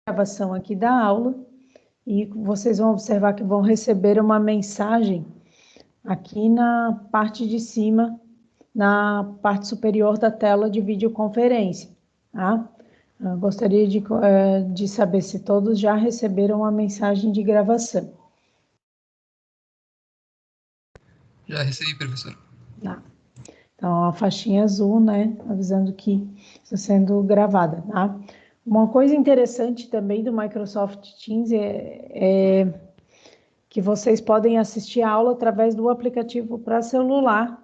gravação aqui da aula e vocês vão observar que vão receber uma mensagem aqui na parte de cima, na parte superior da tela de videoconferência, tá? Eu gostaria de saber se todos já receberam a mensagem de gravação. Já recebi, professor. Tá. Então, a faixinha azul, né, avisando que está sendo gravada, tá? Uma coisa interessante também do Microsoft Teams é que vocês podem assistir a aula através do aplicativo para celular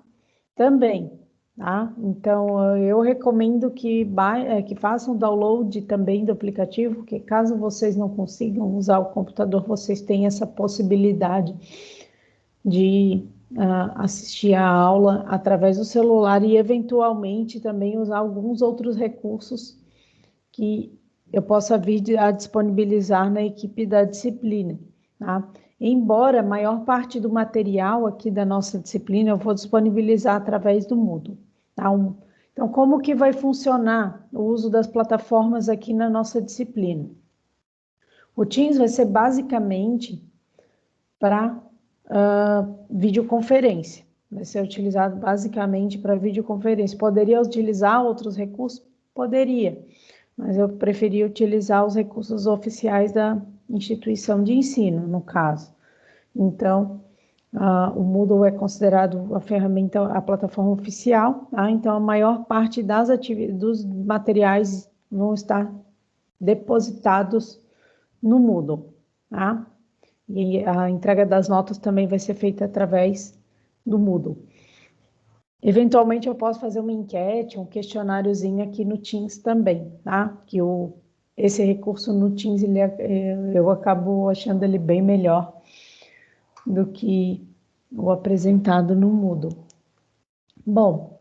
também, tá? Então, eu recomendo que façam download também do aplicativo, que caso vocês não consigam usar o computador, vocês têm essa possibilidade de assistir a aula através do celular e, eventualmente, também usar alguns outros recursos que eu possa vir a disponibilizar na equipe da disciplina, tá? Embora a maior parte do material aqui da nossa disciplina eu vou disponibilizar através do Moodle, tá? Então, como que vai funcionar o uso das plataformas aqui na nossa disciplina? O Teams vai ser basicamente para videoconferência. Vai ser utilizado basicamente para videoconferência. Poderia utilizar outros recursos? Poderia, mas eu preferi utilizar os recursos oficiais da instituição de ensino, no caso. Então, o Moodle é considerado a ferramenta, a plataforma oficial, tá? Então a maior parte dos materiais vão estar depositados no Moodle, tá? E a entrega das notas também vai ser feita através do Moodle. Eventualmente eu posso fazer uma enquete, um questionáriozinho aqui no Teams também, tá? Que esse recurso no Teams, eu acabo achando ele bem melhor do que o apresentado no Moodle. Bom,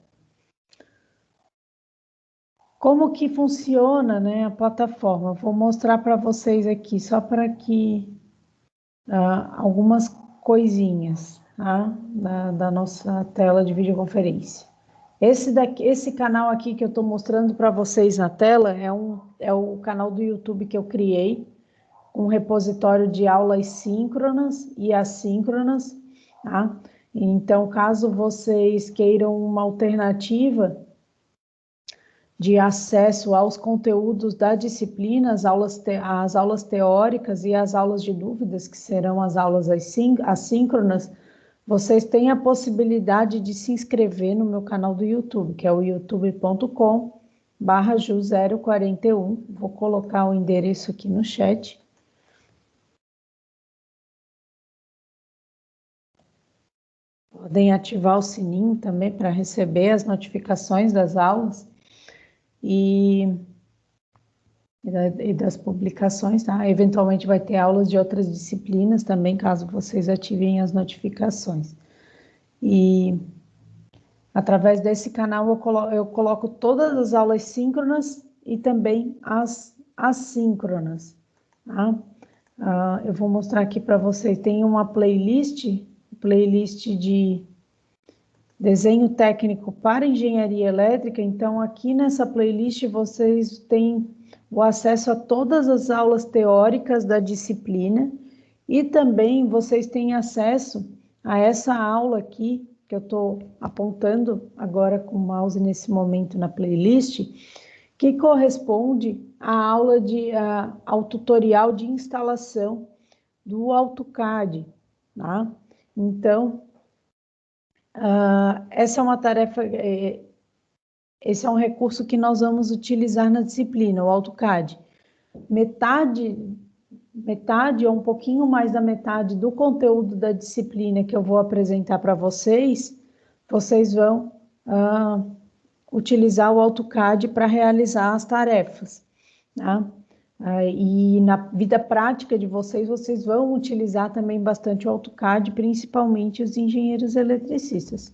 como que funciona, né, a plataforma? Vou mostrar para vocês aqui, só para que algumas coisinhas, tá? Da nossa tela de videoconferência. Esse canal aqui que eu estou mostrando para vocês na tela é o canal do YouTube que eu criei, um repositório de aulas síncronas e assíncronas, tá? Então, caso vocês queiram uma alternativa de acesso aos conteúdos da disciplina, as aulas teóricas e as aulas de dúvidas, que serão as aulas assíncronas, vocês têm a possibilidade de se inscrever no meu canal do YouTube, que é o youtube.com/ju041. Vou colocar o endereço aqui no chat. Podem ativar o sininho também para receber as notificações das aulas e das publicações, tá? Eventualmente vai ter aulas de outras disciplinas também, caso vocês ativem as notificações. E através desse canal eu coloco todas as aulas síncronas e também as assíncronas, tá? Eu vou mostrar aqui para vocês, tem uma playlist de desenho técnico para engenharia elétrica, então aqui nessa playlist vocês têm o acesso a todas as aulas teóricas da disciplina e também vocês têm acesso a essa aula aqui, que eu estou apontando agora com o mouse nesse momento na playlist, que corresponde à aula ao tutorial de instalação do AutoCAD, tá? Então, essa é uma tarefa, esse é um recurso que nós vamos utilizar na disciplina, o AutoCAD. Metade ou um pouquinho mais da metade do conteúdo da disciplina que eu vou apresentar para vocês, vocês vão utilizar o AutoCAD para realizar as tarefas, tá? E na vida prática de vocês, vocês vão utilizar também bastante o AutoCAD, principalmente os engenheiros eletricistas. O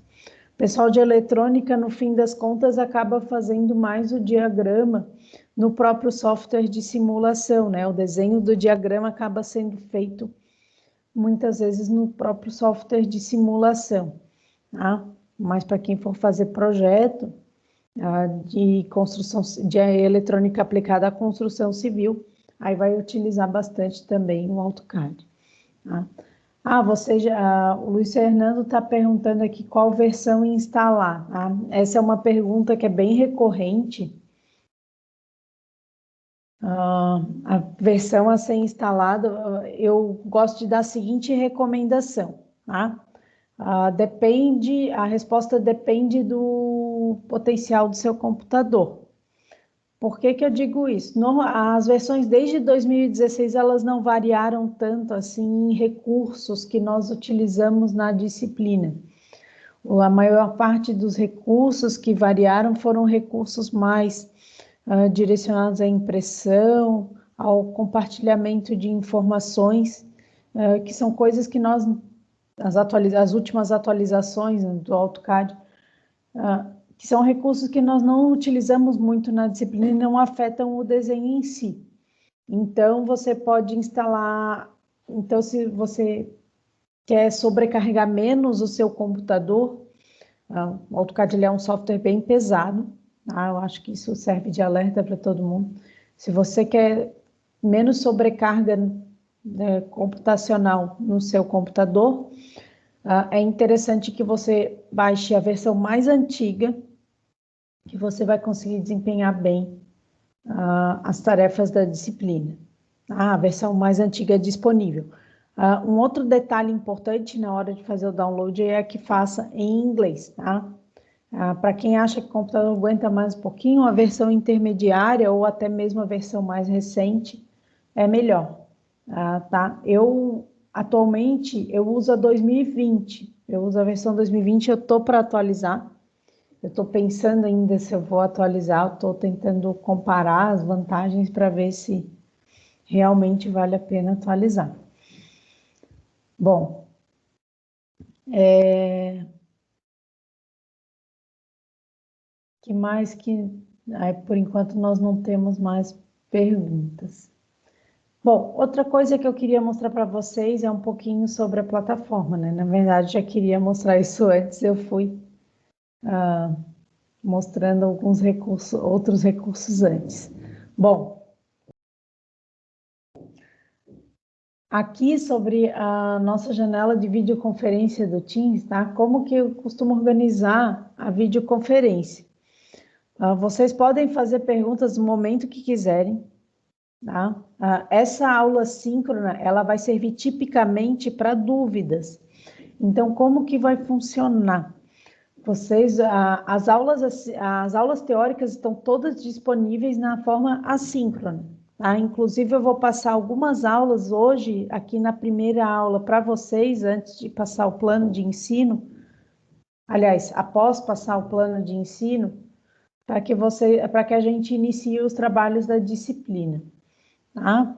pessoal de eletrônica, no fim das contas, acaba fazendo mais o diagrama no próprio software de simulação, né? O desenho do diagrama acaba sendo feito muitas vezes no próprio software de simulação, tá? Mas para quem for fazer projeto de construção de eletrônica aplicada à construção civil, aí vai utilizar bastante também o AutoCAD. Tá? O Luiz Fernando está perguntando aqui qual versão instalar. Tá? Essa é uma pergunta que é bem recorrente. A versão a ser instalada, eu gosto de dar a seguinte recomendação. Tá? A resposta depende do potencial do seu computador. Por que que eu digo isso? As versões desde 2016, elas não variaram tanto assim em recursos que nós utilizamos na disciplina. A maior parte dos recursos que variaram foram recursos mais direcionados à impressão, ao compartilhamento de informações, que são coisas que nós, as últimas atualizações do AutoCAD, que são recursos que nós não utilizamos muito na disciplina e não afetam o desenho em si. Então, você pode instalar... Então, se você quer sobrecarregar menos o seu computador, o AutoCAD ele é um software bem pesado, tá? Eu acho que isso serve de alerta para todo mundo. Se você quer menos sobrecarga computacional no seu computador, é interessante que você baixe a versão mais antiga, que você vai conseguir desempenhar bem as tarefas da disciplina. A versão mais antiga é disponível. Um outro detalhe importante na hora de fazer o download é que faça em inglês, tá? Para quem acha que o computador aguenta mais um pouquinho, a versão intermediária ou até mesmo a versão mais recente é melhor, tá? Atualmente, eu uso a 2020, eu uso a versão 2020, eu estou para atualizar. Eu estou pensando ainda se eu vou atualizar, estou tentando comparar as vantagens para ver se realmente vale a pena atualizar. Bom, que mais que... por enquanto nós não temos mais perguntas. Bom, outra coisa que eu queria mostrar para vocês é um pouquinho sobre a plataforma, né? Na verdade, já queria mostrar isso antes, eu fui mostrando alguns recursos, outros recursos antes. Bom, aqui sobre a nossa janela de videoconferência do Teams, tá? Como que eu costumo organizar a videoconferência? Vocês podem fazer perguntas no momento que quiserem, tá? Essa aula síncrona, ela vai servir tipicamente para dúvidas. Então, como que vai funcionar? As aulas teóricas estão todas disponíveis na forma assíncrona. Tá? Inclusive, eu vou passar algumas aulas hoje, aqui na primeira aula, para vocês, antes de passar o plano de ensino. Aliás, após passar o plano de ensino, para que a gente inicie os trabalhos da disciplina. Tá?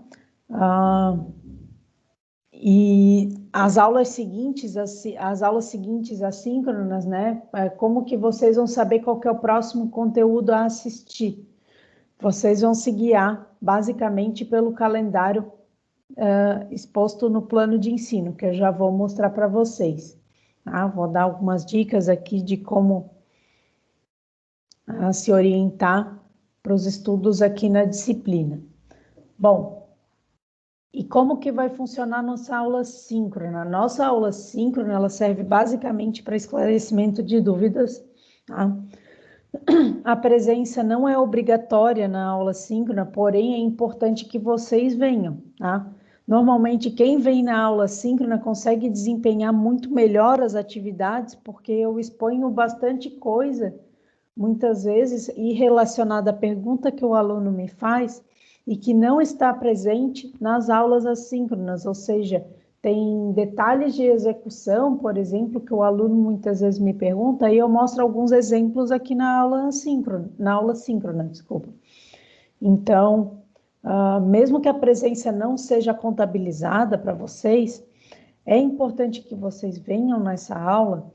E as aulas seguintes assíncronas, né? Como que vocês vão saber qual que é o próximo conteúdo a assistir? Vocês vão se guiar basicamente pelo calendário exposto no plano de ensino, que eu já vou mostrar para vocês. Tá? Vou dar algumas dicas aqui de como se orientar para os estudos aqui na disciplina. Bom, e como que vai funcionar a nossa aula síncrona? Nossa aula síncrona, ela serve basicamente para esclarecimento de dúvidas, tá? A presença não é obrigatória na aula síncrona, porém é importante que vocês venham, tá? Normalmente quem vem na aula síncrona consegue desempenhar muito melhor as atividades, porque eu exponho bastante coisa, muitas vezes, e relacionada à pergunta que o aluno me faz, e que não está presente nas aulas assíncronas, ou seja, tem detalhes de execução, por exemplo, que o aluno muitas vezes me pergunta, e eu mostro alguns exemplos aqui na aula síncrona, desculpa. Então, mesmo que a presença não seja contabilizada para vocês, é importante que vocês venham nessa aula,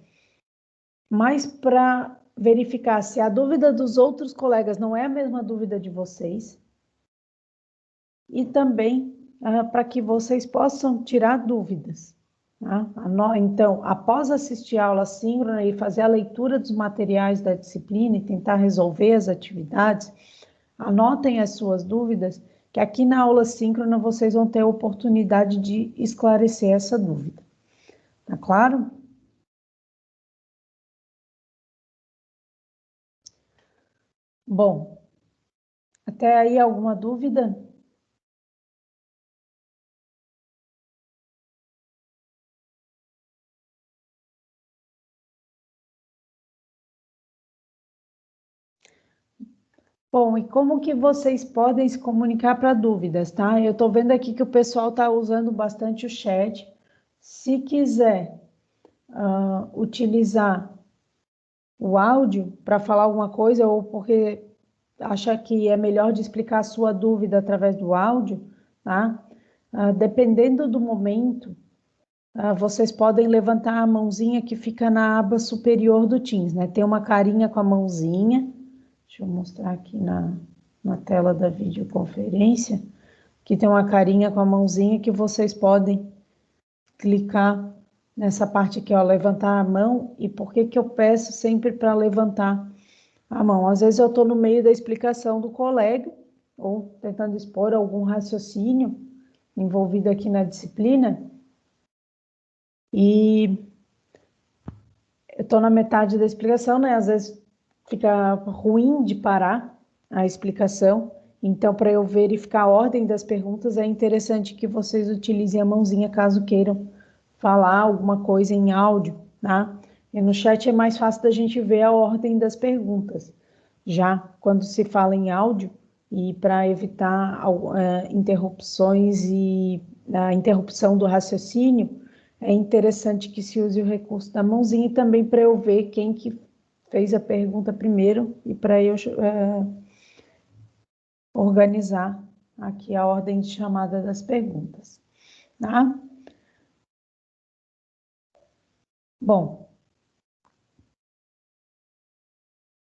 mas para verificar se a dúvida dos outros colegas não é a mesma dúvida de vocês, e também para que vocês possam tirar dúvidas. Tá? Então, após assistir a aula síncrona e fazer a leitura dos materiais da disciplina e tentar resolver as atividades, anotem as suas dúvidas que aqui na aula síncrona vocês vão ter a oportunidade de esclarecer essa dúvida. Tá claro? Bom, até aí alguma dúvida? Bom, e como que vocês podem se comunicar para dúvidas, tá? Eu estou vendo aqui que o pessoal está usando bastante o chat. Se quiser utilizar o áudio para falar alguma coisa ou porque acha que é melhor de explicar a sua dúvida através do áudio, tá? Dependendo do momento, vocês podem levantar a mãozinha que fica na aba superior do Teams, né? Tem uma carinha com a mãozinha. Deixa eu mostrar aqui na tela da videoconferência, que tem uma carinha com a mãozinha que vocês podem clicar nessa parte aqui, ó, levantar a mão. E por que eu peço sempre para levantar a mão? Às vezes eu estou no meio da explicação do colega, ou tentando expor algum raciocínio envolvido aqui na disciplina, e eu estou na metade da explicação, né? Às vezes fica ruim de parar a explicação. Então, para eu verificar a ordem das perguntas, é interessante que vocês utilizem a mãozinha caso queiram falar alguma coisa em áudio, tá? E no chat é mais fácil da gente ver a ordem das perguntas. Já quando se fala em áudio, e para evitar interrupções e a interrupção do raciocínio, é interessante que se use o recurso da mãozinha e também para eu ver quem que fez a pergunta primeiro e para eu organizar aqui a ordem de chamada das perguntas, tá? Bom,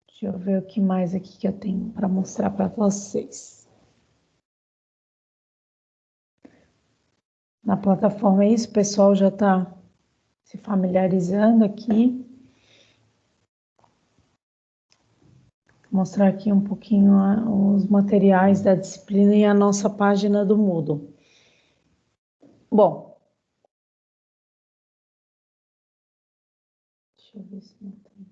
deixa eu ver o que mais aqui que eu tenho para mostrar para vocês. Na plataforma é isso, o pessoal já está se familiarizando aqui. Vou mostrar aqui um pouquinho os materiais da disciplina e a nossa página do Moodle. Bom, deixa eu ver se não tem.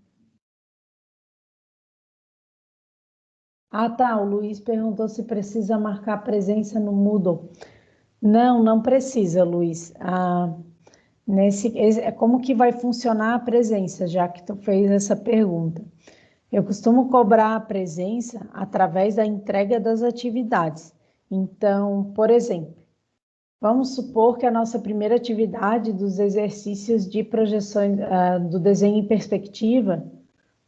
Ah, tá, o Luiz perguntou se precisa marcar presença no Moodle. Não, não precisa, Luiz. Como que vai funcionar a presença, já que tu fez essa pergunta? Eu costumo cobrar a presença através da entrega das atividades. Então, por exemplo, vamos supor que a nossa primeira atividade dos exercícios de projeções do desenho em perspectiva,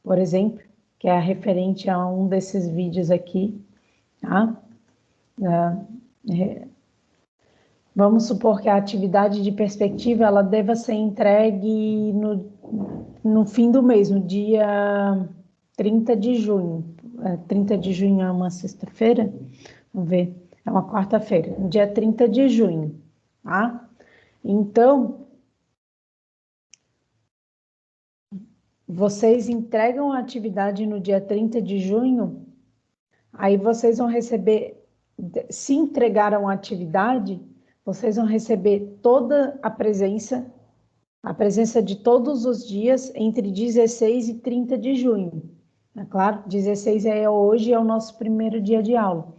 por exemplo, que é referente a um desses vídeos aqui, tá? Vamos supor que a atividade de perspectiva ela deva ser entregue no fim do mês, no dia 30 de junho. 30 de junho é uma sexta-feira? Vamos ver, é uma quarta-feira, no dia 30 de junho, tá? Então, vocês entregam a atividade no dia 30 de junho, aí vocês vão receber, se entregaram a atividade, vocês vão receber toda a presença de todos os dias entre 16 e 30 de junho. É claro, 16 é hoje, é o nosso primeiro dia de aula.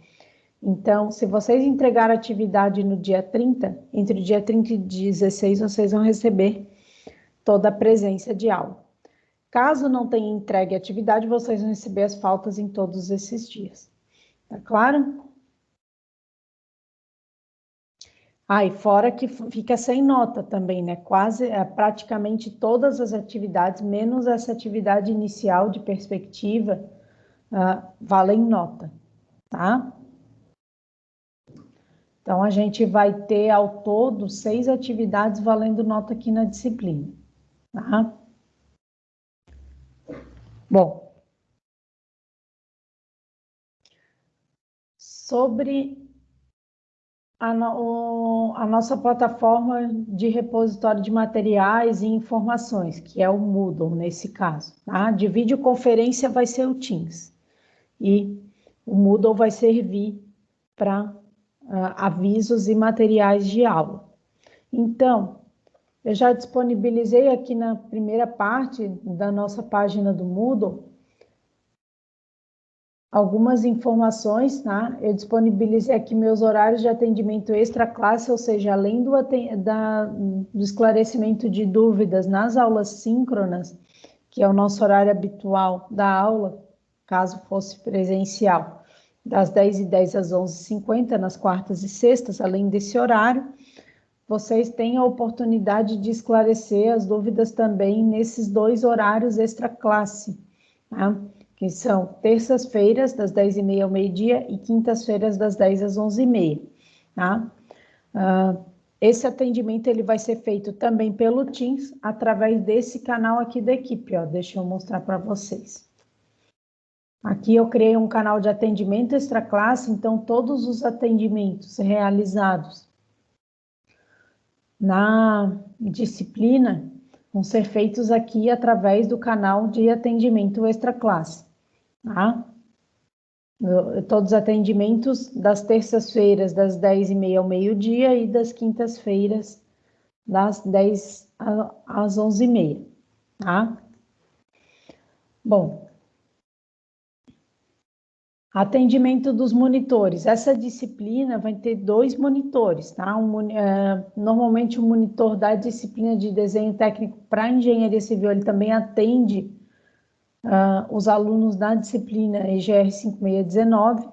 Então, se vocês entregarem a atividade no dia 30, entre o dia 30 e 16, vocês vão receber toda a presença de aula. Caso não tenha entregue a atividade, vocês vão receber as faltas em todos esses dias. Tá claro? E fora que fica sem nota também, né? Praticamente todas as atividades, menos essa atividade inicial de perspectiva, valem nota, tá? Então, a gente vai ter ao todo 6 atividades valendo nota aqui na disciplina, tá? Bom, sobre a nossa plataforma de repositório de materiais e informações, que é o Moodle nesse caso, tá? De videoconferência vai ser o Teams e o Moodle vai servir para avisos e materiais de aula. Então, eu já disponibilizei aqui na primeira parte da nossa página do Moodle algumas informações, tá? Eu disponibilizei aqui meus horários de atendimento extra classe, ou seja, além do esclarecimento de dúvidas nas aulas síncronas, que é o nosso horário habitual da aula, caso fosse presencial, das 10h10 às 11h50, nas quartas e sextas, além desse horário, vocês têm a oportunidade de esclarecer as dúvidas também nesses 2 horários extra classe, tá? Que são terças-feiras, das 10h30 ao meio-dia, e quintas-feiras, das 10 às 11h30, tá? Esse atendimento ele vai ser feito também pelo Teams, através desse canal aqui da equipe, ó. Deixa eu mostrar para vocês. Aqui eu criei um canal de atendimento extra classe, então todos os atendimentos realizados na disciplina vão ser feitos aqui através do canal de atendimento extra classe, tá? Todos os atendimentos das terças-feiras, das 10h30 ao meio-dia, e das quintas-feiras, das 10 às 11h30, tá? Bom, atendimento dos monitores. Essa disciplina vai ter 2 monitores, tá? Normalmente o monitor da disciplina de desenho técnico para engenharia civil, ele também atende os alunos da disciplina EGR 5619,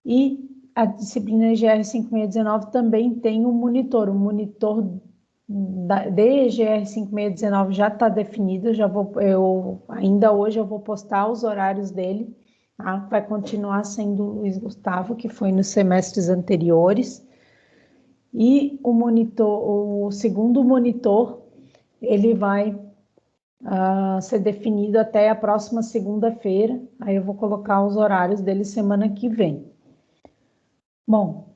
e a disciplina EGR 5619 também tem um monitor. O monitor de EGR 5619 já está definido, ainda hoje eu vou postar os horários dele. Tá? Vai continuar sendo o Luiz Gustavo, que foi nos semestres anteriores. E o segundo monitor, ele vai ser definido até a próxima segunda-feira. Aí eu vou colocar os horários dele semana que vem. Bom,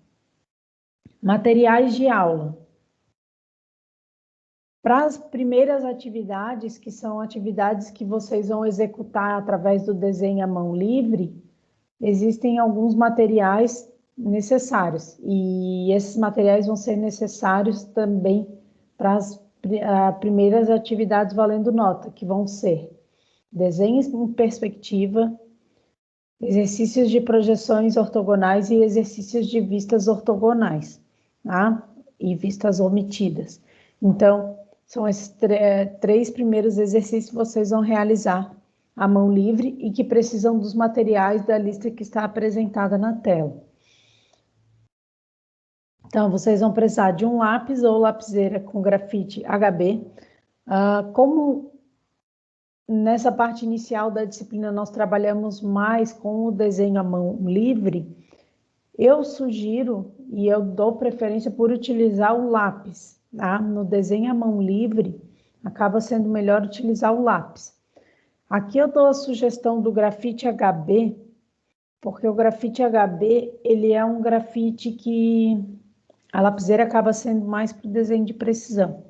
materiais de aula. Para as primeiras atividades, que são atividades que vocês vão executar através do desenho à mão livre, existem alguns materiais necessários, e esses materiais vão ser necessários também para as primeiras atividades valendo nota, que vão ser desenhos em perspectiva, exercícios de projeções ortogonais e exercícios de vistas ortogonais, tá? E vistas omitidas. Então, são esses 3 primeiros exercícios que vocês vão realizar à mão livre e que precisam dos materiais da lista que está apresentada na tela. Então, vocês vão precisar de um lápis ou lapiseira com grafite HB. Como nessa parte inicial da disciplina nós trabalhamos mais com o desenho à mão livre, eu sugiro e eu dou preferência por utilizar o lápis, tá? No desenho à mão livre, acaba sendo melhor utilizar o lápis. Aqui eu dou a sugestão do grafite HB, porque o grafite HB, ele é um grafite que a lapiseira acaba sendo mais para o desenho de precisão.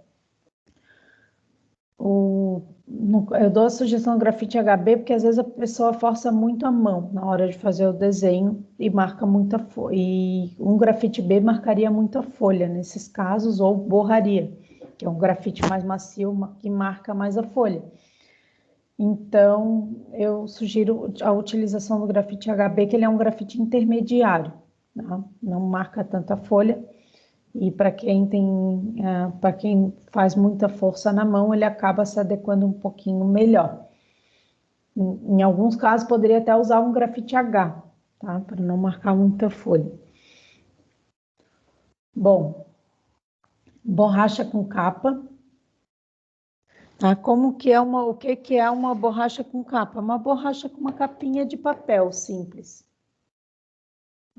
Eu dou a sugestão do grafite HB porque às vezes a pessoa força muito a mão na hora de fazer o desenho e marca muita folha. E um grafite B marcaria muita folha nesses casos, ou borraria, que é um grafite mais macio que marca mais a folha. Então, eu sugiro a utilização do grafite HB, que ele é um grafite intermediário, tá? Não marca tanta folha. E para quem faz muita força na mão, ele acaba se adequando um pouquinho melhor. Em alguns casos, poderia até usar um grafite H, tá? Para não marcar muita folha. Bom, borracha com capa. Tá? O que é uma borracha com capa? Uma borracha com uma capinha de papel simples.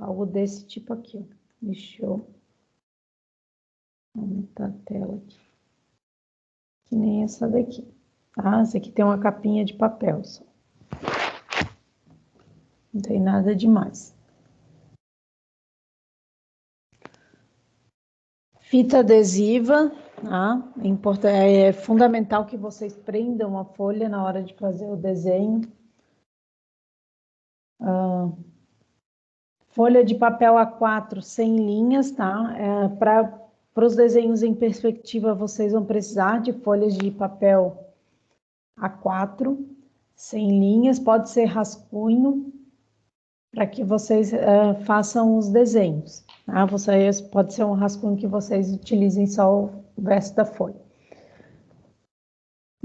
Algo desse tipo aqui, ó. Deixa eu aumentar a tela aqui. Que nem essa daqui, tá? Essa aqui tem uma capinha de papel só. Não tem nada demais. Fita adesiva, tá? É fundamental que vocês prendam a folha na hora de fazer o desenho. folha de papel A4 sem linhas, tá? Para os desenhos em perspectiva, vocês vão precisar de folhas de papel A4 sem linhas, pode ser rascunho, para que vocês façam os desenhos. Tá? Pode ser um rascunho que vocês utilizem só o verso da folha.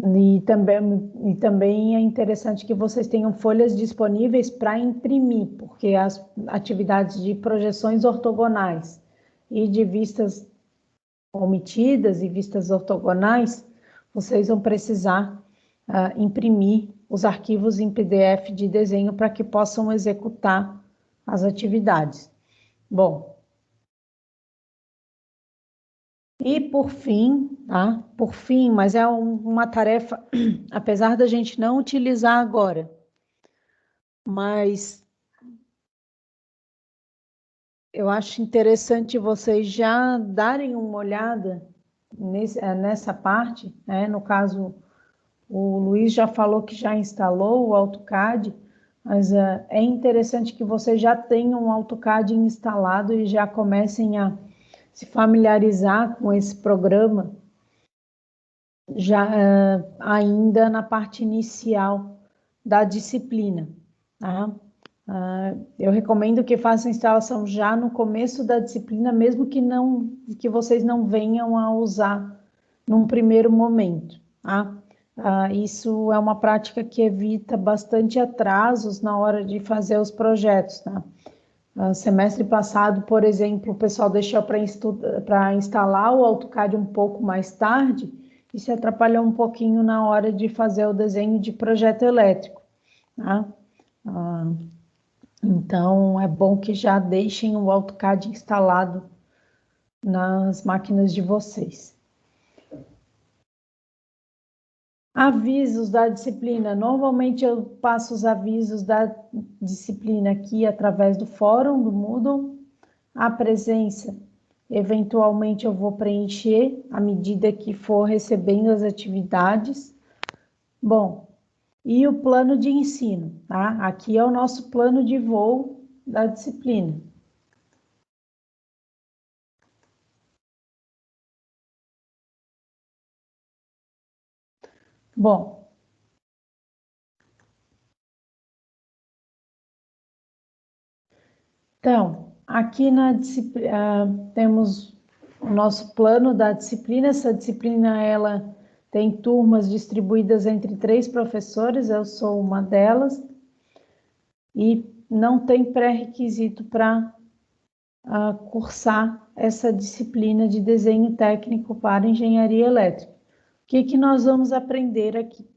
E também é interessante que vocês tenham folhas disponíveis para imprimir, porque as atividades de projeções ortogonais e de vistas omitidas e vistas ortogonais, vocês vão precisar imprimir os arquivos em PDF de desenho para que possam executar as atividades. Bom, e por fim, tá? Por fim, mas é uma tarefa, apesar da gente não utilizar agora, mas eu acho interessante vocês já darem uma olhada nessa parte, né? No caso, o Luiz já falou que já instalou o AutoCAD, mas é interessante que vocês já tenham o AutoCAD instalado e já comecem a se familiarizar com esse programa, já ainda na parte inicial da disciplina. Tá? Eu recomendo que façam a instalação já no começo da disciplina, mesmo que vocês não venham a usar num primeiro momento. Tá? Isso é uma prática que evita bastante atrasos na hora de fazer os projetos. Tá? Semestre passado, por exemplo, o pessoal deixou para instalar o AutoCAD um pouco mais tarde e se atrapalhou um pouquinho na hora de fazer o desenho de projeto elétrico. Tá? Então, é bom que já deixem o AutoCAD instalado nas máquinas de vocês. Avisos da disciplina. Normalmente eu passo os avisos da disciplina aqui através do fórum, do Moodle. A presença, eventualmente eu vou preencher à medida que for recebendo as atividades. Bom, e o plano de ensino, tá? Aqui é o nosso plano de voo da disciplina. Bom, então, aqui na disciplina, temos o nosso plano da disciplina. Essa disciplina, ela tem turmas distribuídas entre 3 professores, eu sou uma delas, e não tem pré-requisito para cursar essa disciplina de desenho técnico para engenharia elétrica. O que nós vamos aprender aqui?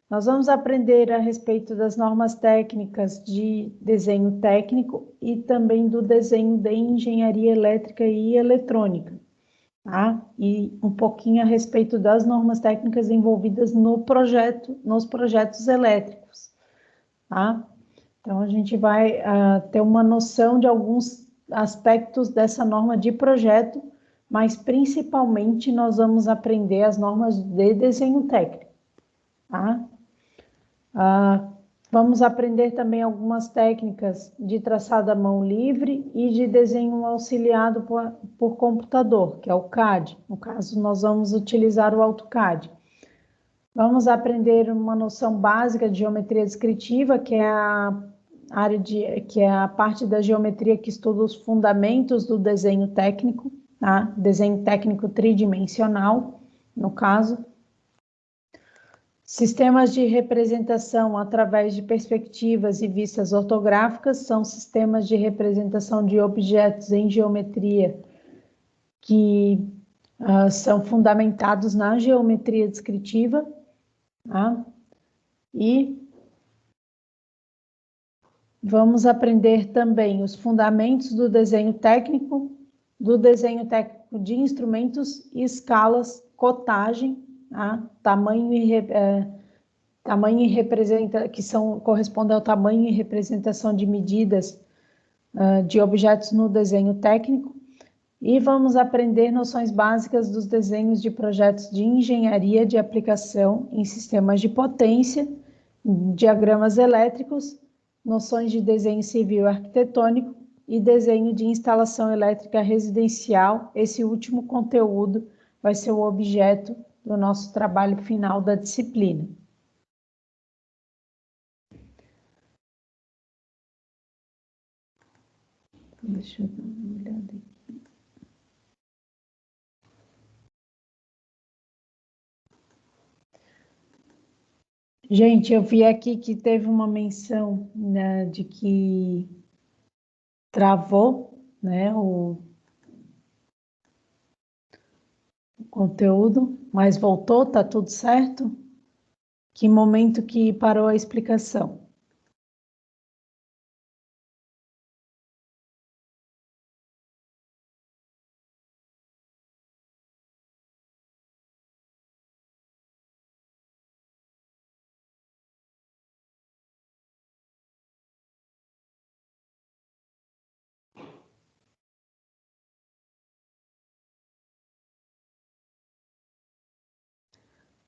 Nós vamos aprender a respeito das normas técnicas de desenho técnico e também do desenho de engenharia elétrica e eletrônica, tá? E um pouquinho a respeito das normas técnicas envolvidas nos projetos elétricos, tá? Então, a gente vai ter uma noção de alguns aspectos dessa norma de projeto, mas principalmente nós vamos aprender as normas de desenho técnico, tá? Vamos aprender também algumas técnicas de traçado à mão livre e de desenho auxiliado por computador, que é o CAD. No caso, nós vamos utilizar o AutoCAD. Vamos aprender uma noção básica de geometria descritiva, que é a parte da geometria que estuda os fundamentos do desenho técnico, tá? Desenho técnico tridimensional, no caso. Sistemas de representação através de perspectivas e vistas ortográficas são sistemas de representação de objetos em geometria que são fundamentados na geometria descritiva, tá? E vamos aprender também os fundamentos do desenho técnico de instrumentos e escalas, cotagem, tá? Tamanho e representa, que correspondem ao tamanho e representação de medidas de objetos no desenho técnico. E vamos aprender noções básicas dos desenhos de projetos de engenharia de aplicação em sistemas de potência, diagramas elétricos, noções de desenho civil e arquitetônico e desenho de instalação elétrica residencial. Esse último conteúdo vai ser o objeto do nosso trabalho final da disciplina. Deixa eu dar uma olhada aqui. Gente, eu vi aqui que teve uma menção, né, de que travou, né, o conteúdo, mas voltou, tá tudo certo? Que momento que parou a explicação?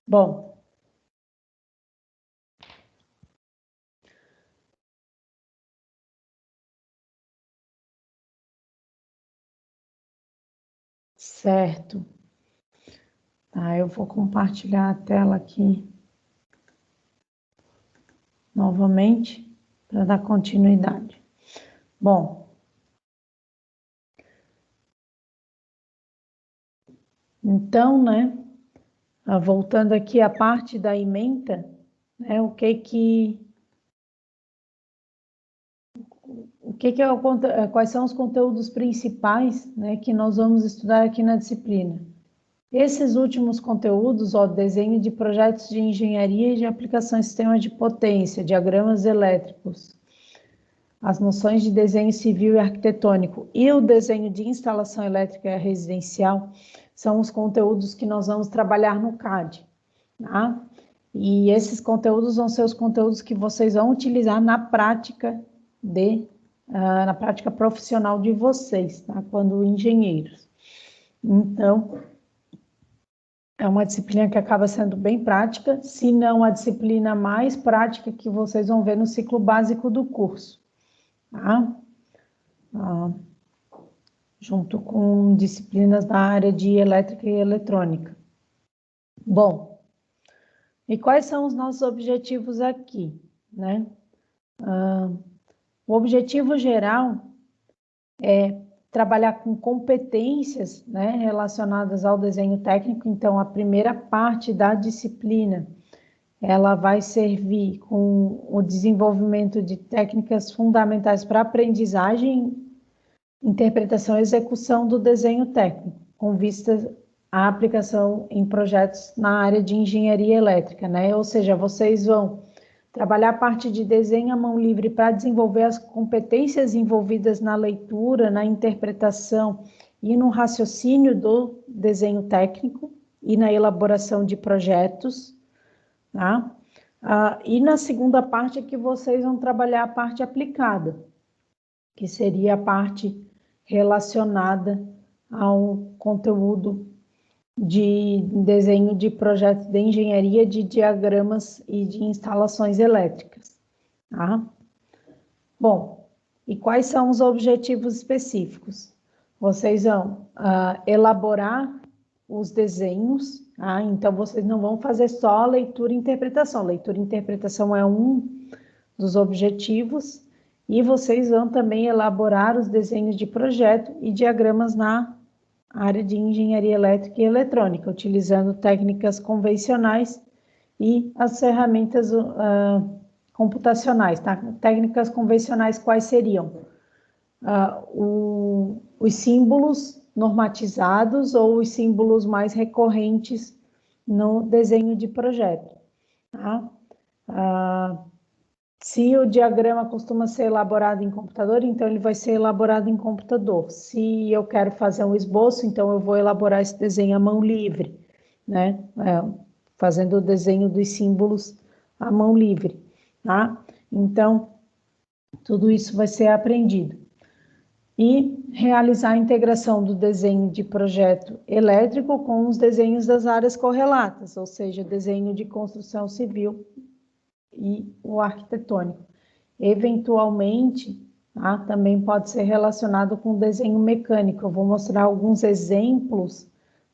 Bom, certo. Tá, eu vou compartilhar a tela aqui novamente para dar continuidade. Bom, então, né, voltando aqui à parte da ementa, né, quais são os conteúdos principais, né, que nós vamos estudar aqui na disciplina? Esses últimos conteúdos, desenho de projetos de engenharia e de aplicação em sistemas de potência, diagramas elétricos, as noções de desenho civil e arquitetônico e o desenho de instalação elétrica residencial são os conteúdos que nós vamos trabalhar no CAD, tá? E esses conteúdos vão ser os conteúdos que vocês vão utilizar na prática na prática profissional de vocês, tá? Quando engenheiros. Então, é uma disciplina que acaba sendo bem prática, se não a disciplina mais prática que vocês vão ver no ciclo básico do curso, tá? Junto com disciplinas da área de elétrica e eletrônica. Bom, e quais são os nossos objetivos aqui, né? O objetivo geral é trabalhar com competências, né, relacionadas ao desenho técnico. Então, a primeira parte da disciplina, ela vai servir com o desenvolvimento de técnicas fundamentais para aprendizagem, interpretação e execução do desenho técnico, com vistas à aplicação em projetos na área de engenharia elétrica, né? Ou seja, vocês vão trabalhar a parte de desenho à mão livre para desenvolver as competências envolvidas na leitura, na interpretação e no raciocínio do desenho técnico e na elaboração de projetos, tá? E na segunda parte é que vocês vão trabalhar a parte aplicada, que seria a parte relacionada ao conteúdo de desenho de projetos de engenharia de diagramas e de instalações elétricas, tá? Bom, e quais são os objetivos específicos? Vocês vão elaborar os desenhos, tá? Então vocês não vão fazer só leitura e interpretação. Leitura e interpretação é um dos objetivos, e vocês vão também elaborar os desenhos de projeto e diagramas na área de engenharia elétrica e eletrônica, utilizando técnicas convencionais e as ferramentas computacionais, tá? Técnicas convencionais quais seriam? Os símbolos normatizados ou os símbolos mais recorrentes no desenho de projeto, tá? Se o diagrama costuma ser elaborado em computador, então ele vai ser elaborado em computador. Se eu quero fazer um esboço, então eu vou elaborar esse desenho à mão livre, né? Fazendo o desenho dos símbolos à mão livre, tá? Então, tudo isso vai ser aprendido. E realizar a integração do desenho de projeto elétrico com os desenhos das áreas correlatas, ou seja, desenho de construção civil e o arquitetônico. Eventualmente, tá? Também pode ser relacionado com desenho mecânico. Eu vou mostrar alguns exemplos,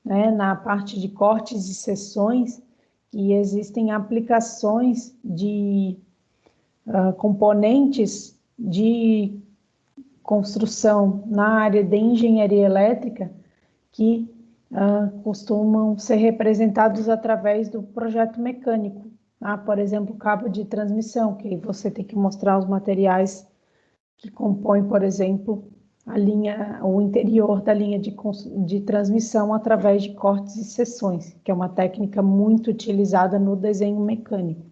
né, na parte de cortes e seções, que existem aplicações de componentes de construção na área de engenharia elétrica que costumam ser representados através do projeto mecânico. Tá? Por exemplo, cabo de transmissão, que você tem que mostrar os materiais que compõem, por exemplo, a linha, o interior da linha de transmissão através de cortes e seções, que é uma técnica muito utilizada no desenho mecânico.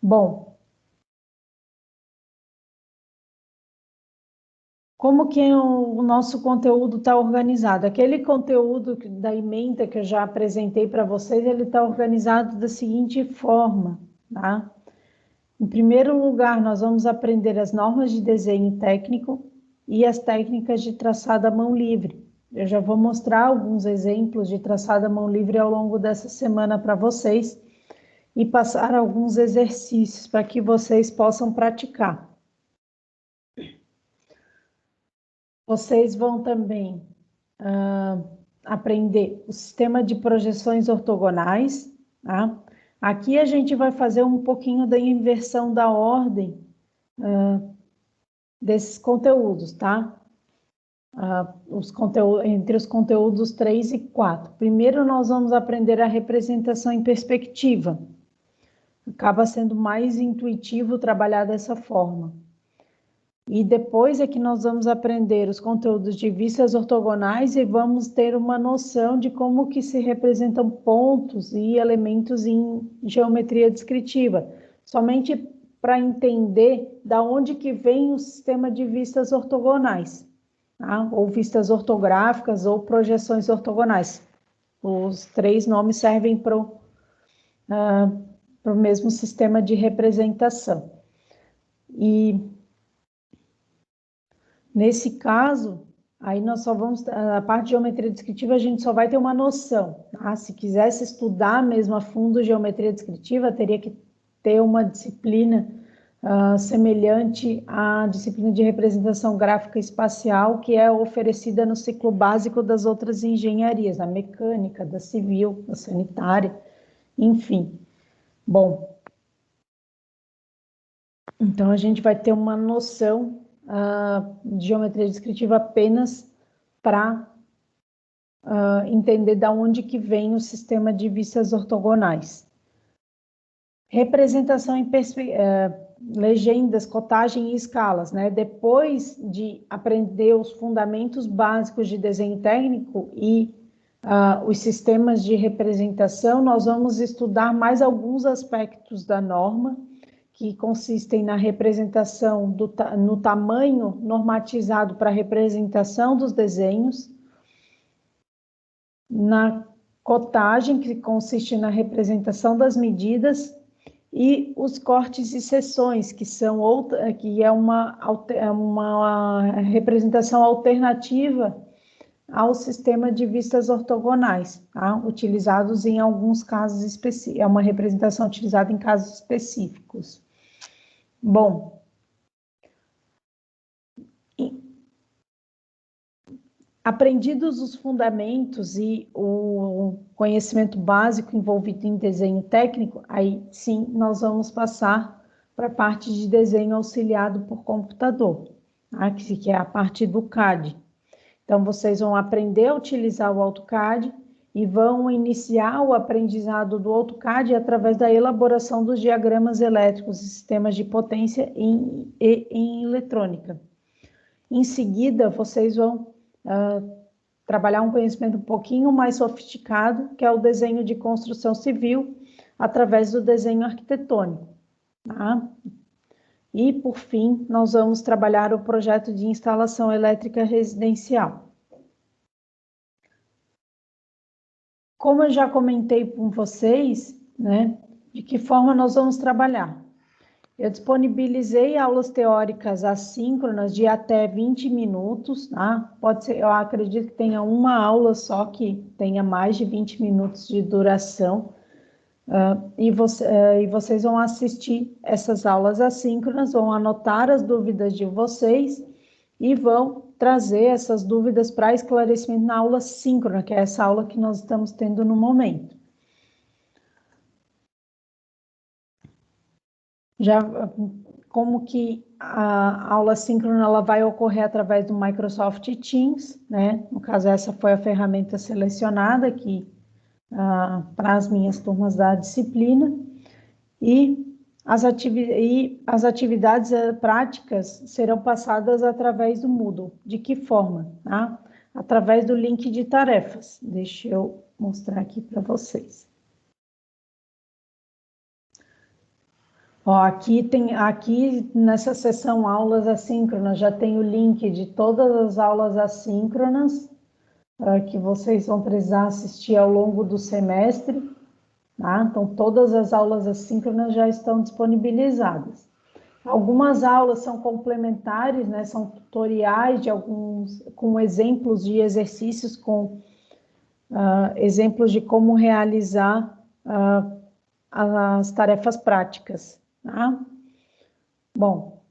Bom, como que o nosso conteúdo está organizado? Aquele conteúdo da ementa que eu já apresentei para vocês, ele está organizado da seguinte forma, tá? Em primeiro lugar, nós vamos aprender as normas de desenho técnico e as técnicas de traçado à mão livre. Eu já vou mostrar alguns exemplos de traçado à mão livre ao longo dessa semana para vocês e passar alguns exercícios para que vocês possam praticar. Vocês vão também aprender o sistema de projeções ortogonais, tá? Aqui a gente vai fazer um pouquinho da inversão da ordem desses conteúdos, tá? Entre os conteúdos 3 e 4. Primeiro nós vamos aprender a representação em perspectiva. Acaba sendo mais intuitivo trabalhar dessa forma. E depois é que nós vamos aprender os conteúdos de vistas ortogonais e vamos ter uma noção de como que se representam pontos e elementos em geometria descritiva. Somente para entender da onde que vem o sistema de vistas ortogonais, tá? Ou vistas ortográficas ou projeções ortogonais. Os três nomes servem para o mesmo sistema de representação. E nesse caso, aí nós só vamos, a parte de geometria descritiva a gente só vai ter uma noção, tá? Se quisesse estudar mesmo a fundo geometria descritiva, teria que ter uma disciplina semelhante à disciplina de representação gráfica espacial, que é oferecida no ciclo básico das outras engenharias, da mecânica, da civil, da sanitária, enfim. Bom, então a gente vai ter uma noção de geometria descritiva apenas para entender da onde que vem o sistema de vistas ortogonais. Representação em legendas, cotagem e escalas, né? Depois de aprender os fundamentos básicos de desenho técnico e os sistemas de representação, nós vamos estudar mais alguns aspectos da norma, que consistem na representação no tamanho normatizado para a representação dos desenhos, na cotagem, que consiste na representação das medidas, e os cortes e seções, que é uma representação alternativa ao sistema de vistas ortogonais, tá? Utilizados em alguns casos específicos, é uma representação utilizada em casos específicos. Bom, aprendidos os fundamentos e o conhecimento básico envolvido em desenho técnico, aí sim nós vamos passar para a parte de desenho auxiliado por computador, tá? Que é a parte do CAD. Então, vocês vão aprender a utilizar o AutoCAD e vão iniciar o aprendizado do AutoCAD através da elaboração dos diagramas elétricos e sistemas de potência em eletrônica. Em seguida, vocês vão trabalhar um conhecimento um pouquinho mais sofisticado, que é o desenho de construção civil, através do desenho arquitetônico, tá? E, por fim, nós vamos trabalhar o projeto de instalação elétrica residencial. Como eu já comentei com vocês, né, de que forma nós vamos trabalhar? Eu disponibilizei aulas teóricas assíncronas de até 20 minutos, tá? Pode ser, eu acredito que tenha uma aula só que tenha mais de 20 minutos de duração, e vocês vão assistir essas aulas assíncronas, vão anotar as dúvidas de vocês e vão trazer essas dúvidas para esclarecimento na aula síncrona, que é essa aula que nós estamos tendo no momento. Já como que a aula síncrona ela vai ocorrer através do Microsoft Teams, né? No caso, essa foi a ferramenta selecionada aqui para as minhas turmas da disciplina, e as atividades práticas serão passadas através do Moodle. De que forma? Tá? Através do link de tarefas. Deixa eu mostrar aqui para vocês. Ó, aqui nessa seção aulas assíncronas já tem o link de todas as aulas assíncronas que vocês vão precisar assistir ao longo do semestre, tá? Então, todas as aulas assíncronas já estão disponibilizadas. Algumas aulas são complementares, né? São tutoriais de com exemplos de exercícios, com exemplos de como realizar as tarefas práticas, tá? Bom,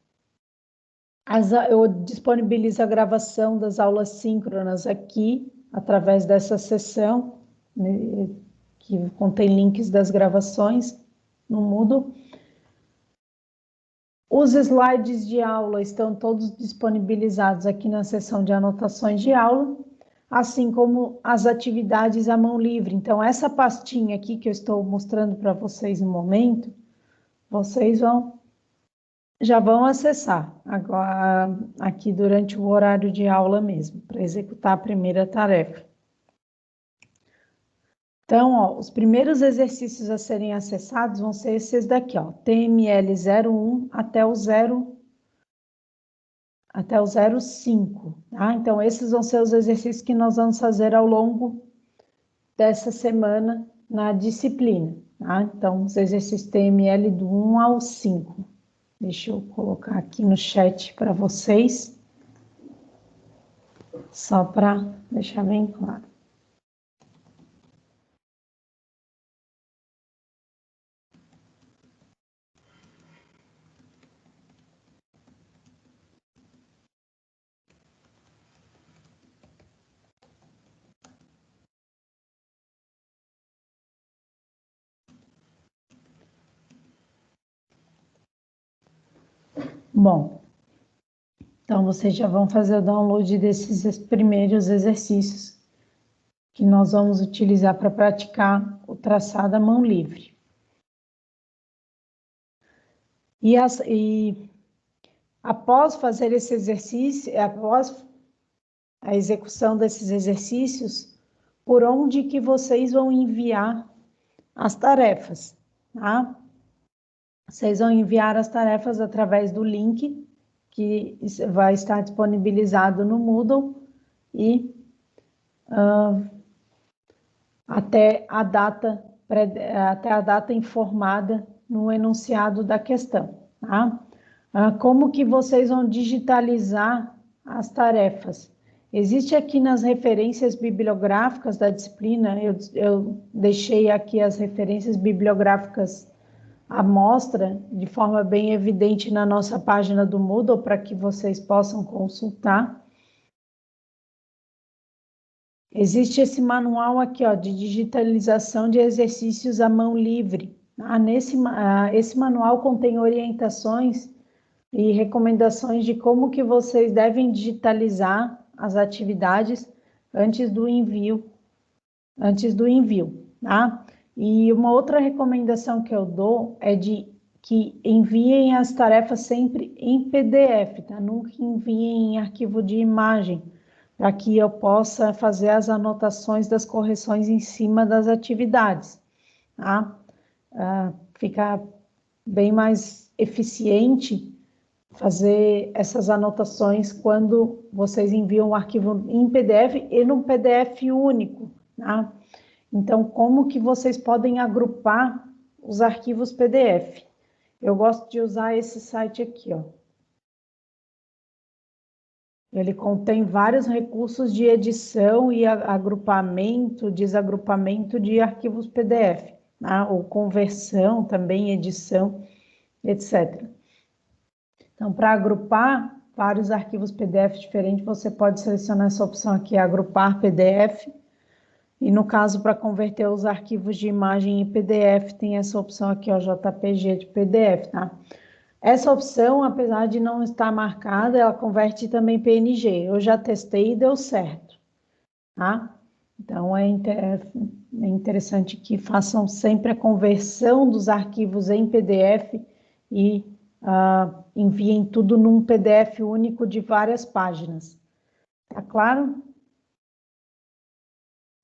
eu disponibilizo a gravação das aulas síncronas aqui, através dessa sessão, né, que contém links das gravações no Moodle. Os slides de aula estão todos disponibilizados aqui na seção de anotações de aula, assim como as atividades à mão livre. Então, essa pastinha aqui que eu estou mostrando para vocês no momento, vocês já vão acessar agora, aqui durante o horário de aula mesmo, para executar a primeira tarefa. Então, ó, os primeiros exercícios a serem acessados vão ser esses daqui, ó, TML 01 até o 05, tá? Então, esses vão ser os exercícios que nós vamos fazer ao longo dessa semana na disciplina, tá? Então, os exercícios TML do 1 ao 5. Deixa eu colocar aqui no chat para vocês, só para deixar bem claro. Bom, então vocês já vão fazer o download desses primeiros exercícios que nós vamos utilizar para praticar o traçado à mão livre. E após fazer esse exercício, após a execução desses exercícios, por onde que vocês vão enviar as tarefas, tá? Vocês vão enviar as tarefas através do link que vai estar disponibilizado no Moodle e até a data informada no enunciado da questão, tá? Como que vocês vão digitalizar as tarefas? Existe aqui nas referências bibliográficas da disciplina, eu deixei aqui as referências bibliográficas à mostra, de forma bem evidente na nossa página do Moodle, para que vocês possam consultar. Existe esse manual aqui, ó, de digitalização de exercícios à mão livre. Esse manual contém orientações e recomendações de como que vocês devem digitalizar as atividades antes do envio, tá? E uma outra recomendação que eu dou é de que enviem as tarefas sempre em PDF, tá? Nunca enviem em arquivo de imagem, para que eu possa fazer as anotações das correções em cima das atividades, tá? Fica bem mais eficiente fazer essas anotações quando vocês enviam o arquivo em PDF e num PDF único, tá? Então, como que vocês podem agrupar os arquivos PDF? Eu gosto de usar esse site aqui, ó. Ele contém vários recursos de edição e agrupamento, desagrupamento de arquivos PDF. tá? Ou conversão também, edição, etc. Então, para agrupar vários arquivos PDF diferentes, você pode selecionar essa opção aqui, agrupar PDF. E no caso, para converter os arquivos de imagem em PDF, tem essa opção aqui, ó, JPG de PDF, tá? Essa opção, apesar de não estar marcada, ela converte também PNG. Eu já testei e deu certo, tá? Então, é interessante que façam sempre a conversão dos arquivos em PDF e enviem tudo num PDF único de várias páginas. Tá claro?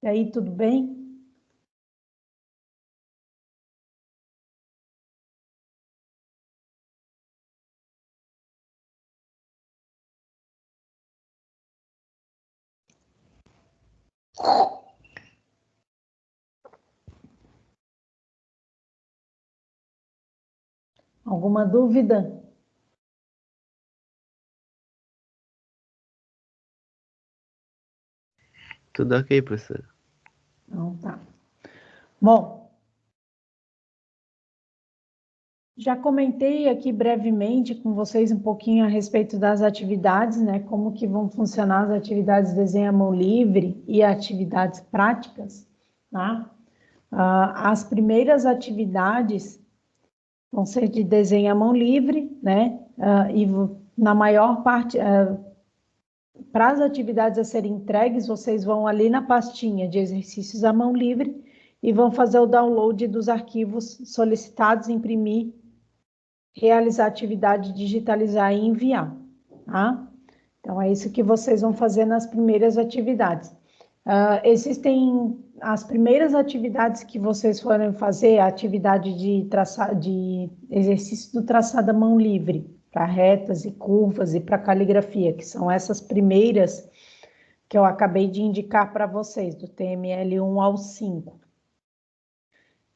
E aí, tudo bem? Alguma dúvida? Tudo ok, professor. Não, tá. Bom, já comentei aqui brevemente com vocês um pouquinho a respeito das atividades, né? Como que vão funcionar as atividades desenho à mão livre e atividades práticas, tá? As primeiras atividades vão ser de desenho à mão livre, né? E na maior parte, para as atividades a serem entregues, vocês vão ali na pastinha de exercícios à mão livre e vão fazer o download dos arquivos solicitados, imprimir, realizar a atividade, digitalizar e enviar, tá? Então, é isso que vocês vão fazer nas primeiras atividades. Existem as primeiras atividades que vocês forem fazer, a atividade de exercício do traçado à mão livre, para retas e curvas e para caligrafia, que são essas primeiras que eu acabei de indicar para vocês, do TML 1 ao 5.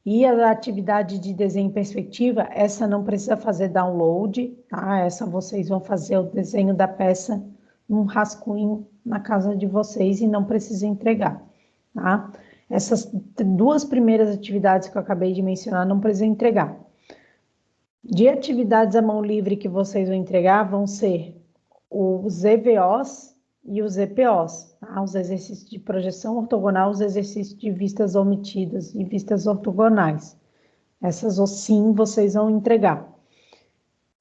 E a atividade de desenho em perspectiva, essa não precisa fazer download, tá? Essa vocês vão fazer o desenho da peça num rascunho na casa de vocês e não precisa entregar, tá? Essas duas primeiras atividades que eu acabei de mencionar não precisa entregar. De atividades à mão livre que vocês vão entregar vão ser os EVOs e os EPOs, tá? Os exercícios de projeção ortogonal, os exercícios de vistas omitidas e vistas ortogonais. Essas sim vocês vão entregar.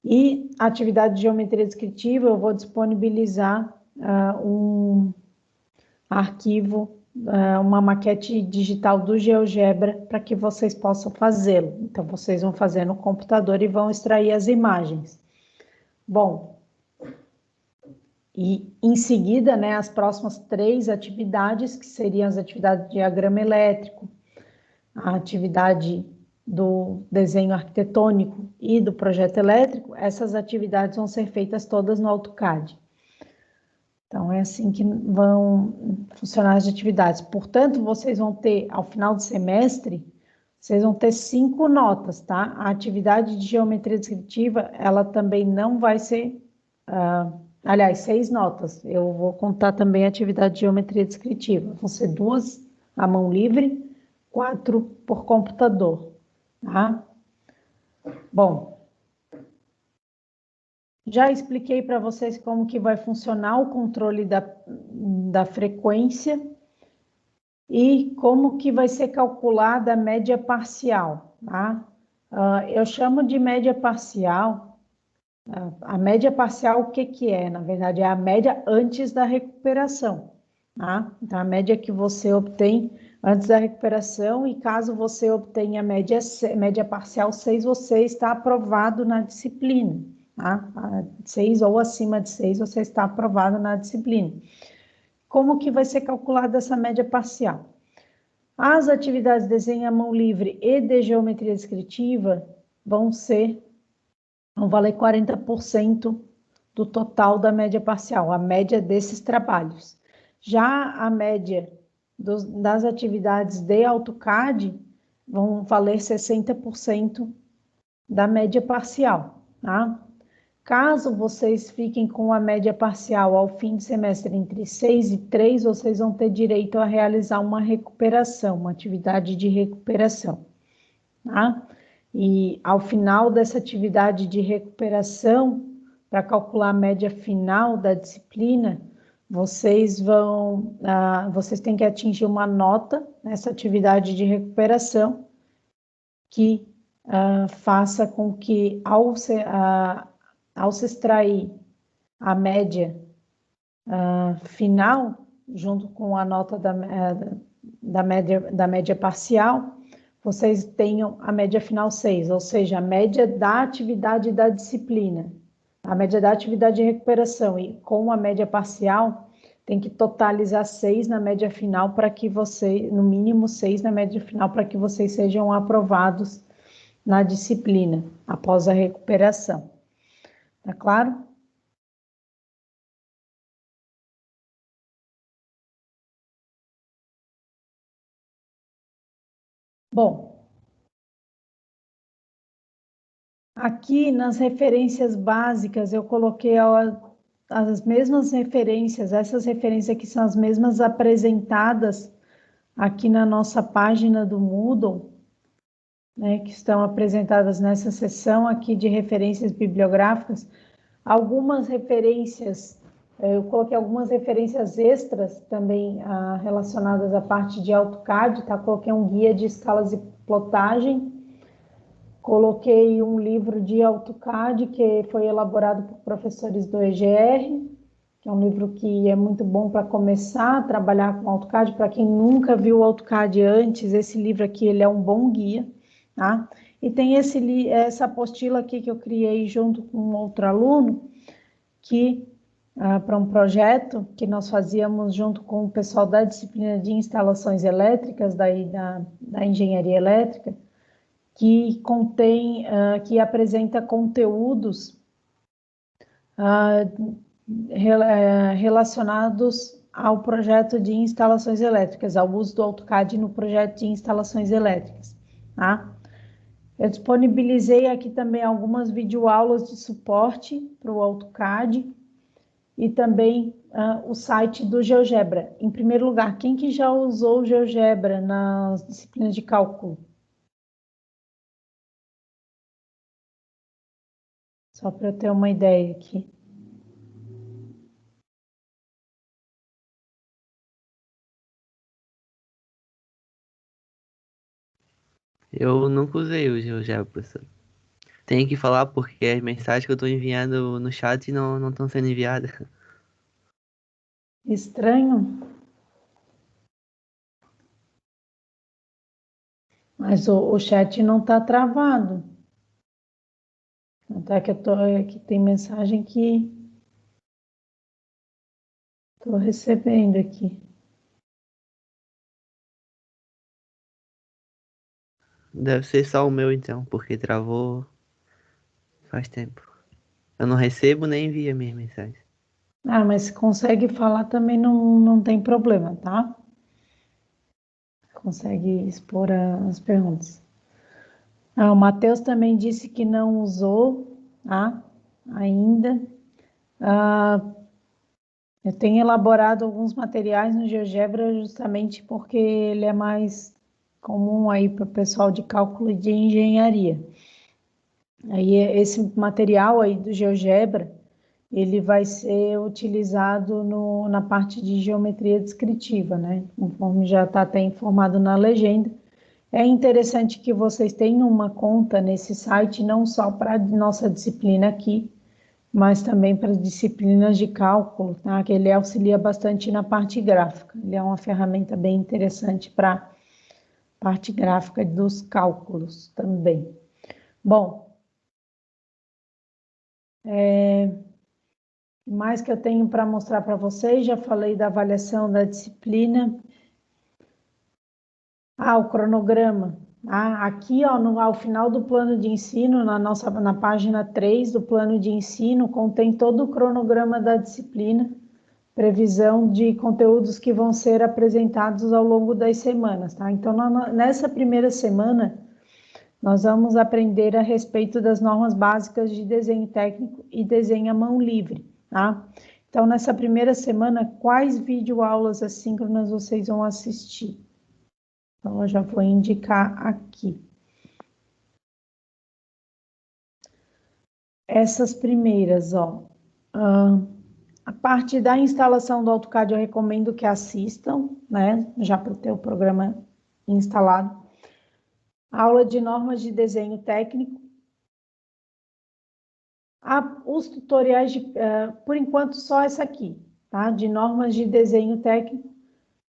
E a atividade de geometria descritiva, eu vou disponibilizar um arquivo, uma maquete digital do GeoGebra para que vocês possam fazê-lo. Então, vocês vão fazer no computador e vão extrair as imagens. Bom, e em seguida, né, as próximas 3 atividades, que seriam as atividades de diagrama elétrico, a atividade do desenho arquitetônico e do projeto elétrico, essas atividades vão ser feitas todas no AutoCAD. Então, é assim que vão funcionar as atividades. Portanto, vocês vão ter, ao final do semestre, vocês vão ter 5 notas, tá? A atividade de geometria descritiva, ela também não vai ser... aliás, 6 notas. Eu vou contar também a atividade de geometria descritiva. Vão ser 2 à mão livre, 4 por computador, tá? Bom, já expliquei para vocês como que vai funcionar o controle da frequência e como que vai ser calculada a média parcial, tá? Eu chamo de média parcial. A média parcial, o que que é? Na verdade, é a média antes da recuperação, tá? Então, a média que você obtém antes da recuperação e caso você obtenha a média parcial 6, você está aprovado na disciplina, tá? 6 ou acima de 6, você está aprovado na disciplina. Como que vai ser calculada essa média parcial? As atividades de desenho à mão livre e de geometria descritiva vão valer 40% do total da média parcial, a média desses trabalhos. Já a média das atividades de AutoCAD vão valer 60% da média parcial, tá? Caso vocês fiquem com a média parcial ao fim de semestre entre 6 e 3, vocês vão ter direito a realizar uma recuperação, uma atividade de recuperação, tá? E ao final dessa atividade de recuperação, para calcular a média final da disciplina, vocês têm que atingir uma nota nessa atividade de recuperação que faça com que, ao se extrair a média final, junto com a nota da média parcial, vocês tenham a média final 6, ou seja, a média da atividade da disciplina, a média da atividade de recuperação, e com a média parcial, tem que totalizar 6 na média final para que no mínimo 6 na média final, para que vocês sejam aprovados na disciplina, após a recuperação. Tá claro? Bom, aqui nas referências básicas eu coloquei as mesmas referências, essas referências aqui são as mesmas apresentadas aqui na nossa página do Moodle, né, que estão apresentadas nessa seção aqui de referências bibliográficas. Algumas referências, eu coloquei algumas referências extras também relacionadas à parte de AutoCAD, tá? Coloquei um guia de escalas de plotagem, coloquei um livro de AutoCAD que foi elaborado por professores do EGR, que é um livro que é muito bom para começar a trabalhar com AutoCAD. Para quem nunca viu o AutoCAD antes, esse livro aqui ele é um bom guia, tá? E tem essa apostila aqui que eu criei junto com um outro aluno, que para um projeto que nós fazíamos junto com o pessoal da disciplina de instalações elétricas, daí da engenharia elétrica, que que apresenta conteúdos relacionados ao projeto de instalações elétricas, ao uso do AutoCAD no projeto de instalações elétricas, tá? Eu disponibilizei aqui também algumas videoaulas de suporte para o AutoCAD e também o site do GeoGebra. Em primeiro lugar, quem que já usou o GeoGebra nas disciplinas de cálculo? Só para eu ter uma ideia aqui. Eu nunca usei o GeoGebra, professor. Tenho que falar porque as mensagens que eu estou enviando no chat não estão sendo enviadas. Estranho, mas o chat não está travado. Até que aqui tem mensagem que estou recebendo aqui. Deve ser só o meu então, porque travou faz tempo. Eu não recebo nem envio as minhas mensagens. Mas se consegue falar também não tem problema, tá? Consegue expor as perguntas. O Matheus também disse que não usou, tá? Ainda. Eu tenho elaborado alguns materiais no GeoGebra justamente porque ele é mais comum aí para o pessoal de cálculo e de engenharia. Aí esse material aí do GeoGebra, ele vai ser utilizado na parte de geometria descritiva, né? Conforme já está até informado na legenda. É interessante que vocês tenham uma conta nesse site, não só para a nossa disciplina aqui, mas também para disciplinas de cálculo, tá? Que ele auxilia bastante na parte gráfica. Ele é uma ferramenta bem interessante para a parte gráfica dos cálculos também. Bom, mais que eu tenho para mostrar para vocês, já falei da avaliação da disciplina. O cronograma. Aqui, ó, ao final do plano de ensino, na página 3 do plano de ensino, contém todo o cronograma da disciplina, previsão de conteúdos que vão ser apresentados ao longo das semanas, tá? Então, nessa primeira semana, nós vamos aprender a respeito das normas básicas de desenho técnico e desenho à mão livre, tá? Então, nessa primeira semana, quais videoaulas assíncronas vocês vão assistir? Então, eu já vou indicar aqui. essas primeiras, ó. A parte da instalação do AutoCAD eu recomendo que assistam, né? Já para ter o programa instalado. Aula de normas de desenho técnico. Os tutoriais, por enquanto, só essa aqui, tá? De normas de desenho técnico.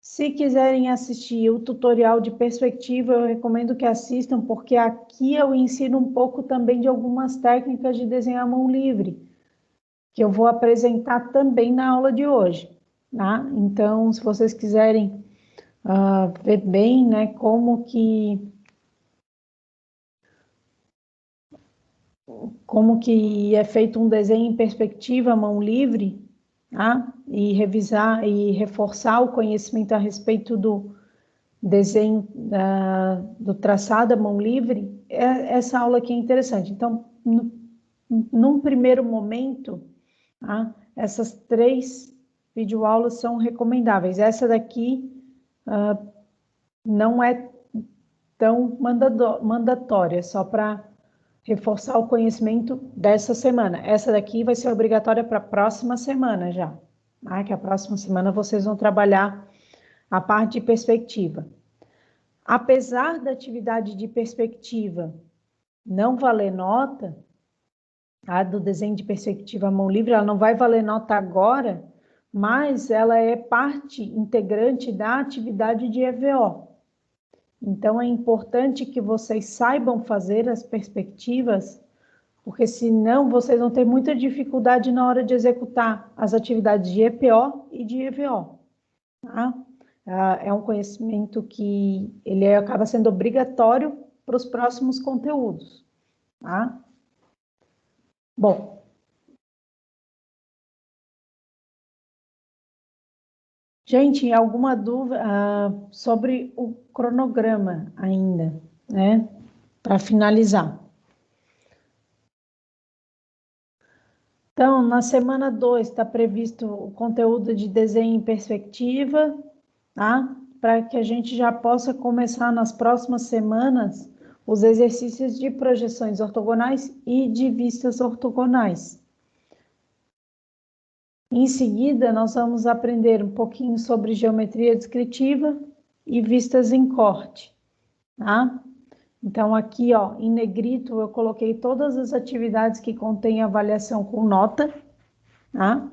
Se quiserem assistir o tutorial de perspectiva, eu recomendo que assistam, porque aqui eu ensino um pouco também de algumas técnicas de desenho à mão livre, que eu vou apresentar também na aula de hoje, tá? Então, se vocês quiserem ver bem, né, como que é feito um desenho em perspectiva à mão livre, tá? E revisar e reforçar o conhecimento a respeito do desenho do traçado à mão livre, essa aula aqui é interessante. Então, num primeiro momento, tá? Essas 3 videoaulas são recomendáveis. Essa daqui não é tão mandatória, só para reforçar o conhecimento dessa semana. Essa daqui vai ser obrigatória para a próxima semana já, tá? Que a próxima semana vocês vão trabalhar a parte de perspectiva. Apesar da atividade de perspectiva não valer nota, a do desenho de perspectiva à mão livre, ela não vai valer nota agora, mas ela é parte integrante da atividade de EVO. Então, é importante que vocês saibam fazer as perspectivas, porque senão vocês vão ter muita dificuldade na hora de executar as atividades de EPO e de EVO. Tá? É um conhecimento que ele acaba sendo obrigatório para os próximos conteúdos. Tá? Bom. Gente, alguma dúvida sobre o cronograma ainda, né? Para finalizar. Então, na semana 2 está previsto o conteúdo de desenho em perspectiva, tá? Para que a gente já possa começar nas próximas semanas os exercícios de projeções ortogonais e de vistas ortogonais. Em seguida, nós vamos aprender um pouquinho sobre geometria descritiva e vistas em corte, tá? Então, aqui, ó, em negrito, eu coloquei todas as atividades que contêm avaliação com nota, tá?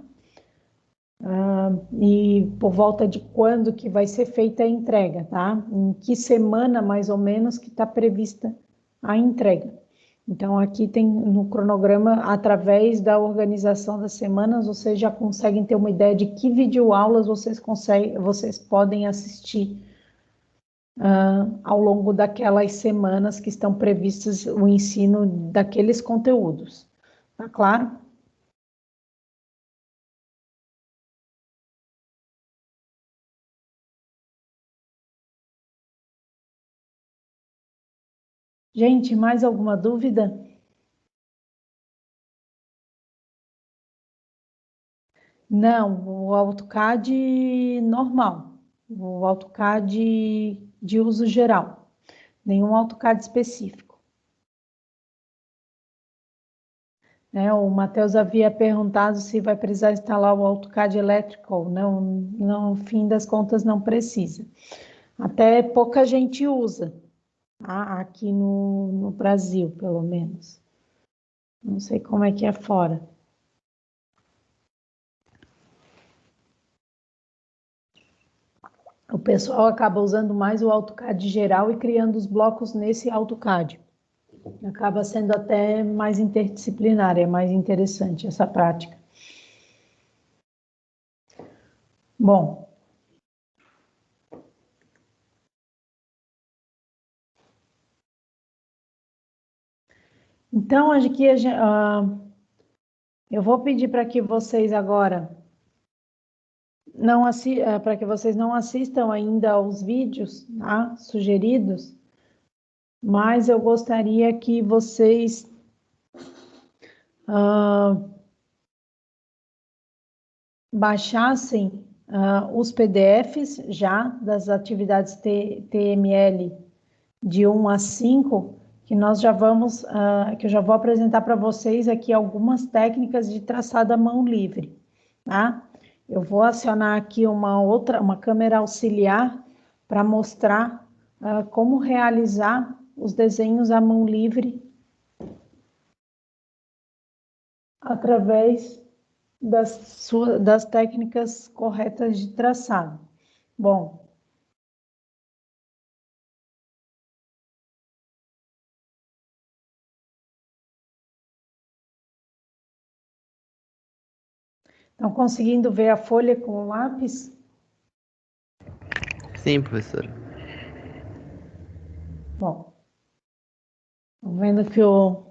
E por volta de quando que vai ser feita a entrega, tá? Em que semana, mais ou menos, que está prevista a entrega. Então, aqui tem no cronograma, através da organização das semanas, vocês já conseguem ter uma ideia de que videoaulas vocês podem assistir ao longo daquelas semanas que estão previstas o ensino daqueles conteúdos. Tá claro? Gente, mais alguma dúvida? Não, o AutoCAD normal, o AutoCAD de uso geral, nenhum AutoCAD específico. O Matheus havia perguntado se vai precisar instalar o AutoCAD Electrical. Não, no fim das contas não precisa. Até pouca gente usa, tá? Aqui no Brasil, pelo menos. Não sei como é que é fora. O pessoal acaba usando mais o AutoCAD geral e criando os blocos nesse AutoCAD. Acaba sendo até mais interdisciplinar, é mais interessante essa prática. Bom. Então, aqui eu vou pedir para que vocês agora para que vocês não assistam ainda aos vídeos, tá? Sugeridos, mas eu gostaria que vocês baixassem os PDFs já das atividades TML de 1 a 5, que nós já vamos, que eu já vou apresentar para vocês aqui algumas técnicas de traçado à mão livre, tá? Eu vou acionar aqui uma câmera auxiliar para mostrar como realizar os desenhos à mão livre através das técnicas corretas de traçado. Bom, estão conseguindo ver a folha com o lápis? Sim, professora. Bom, estou vendo que o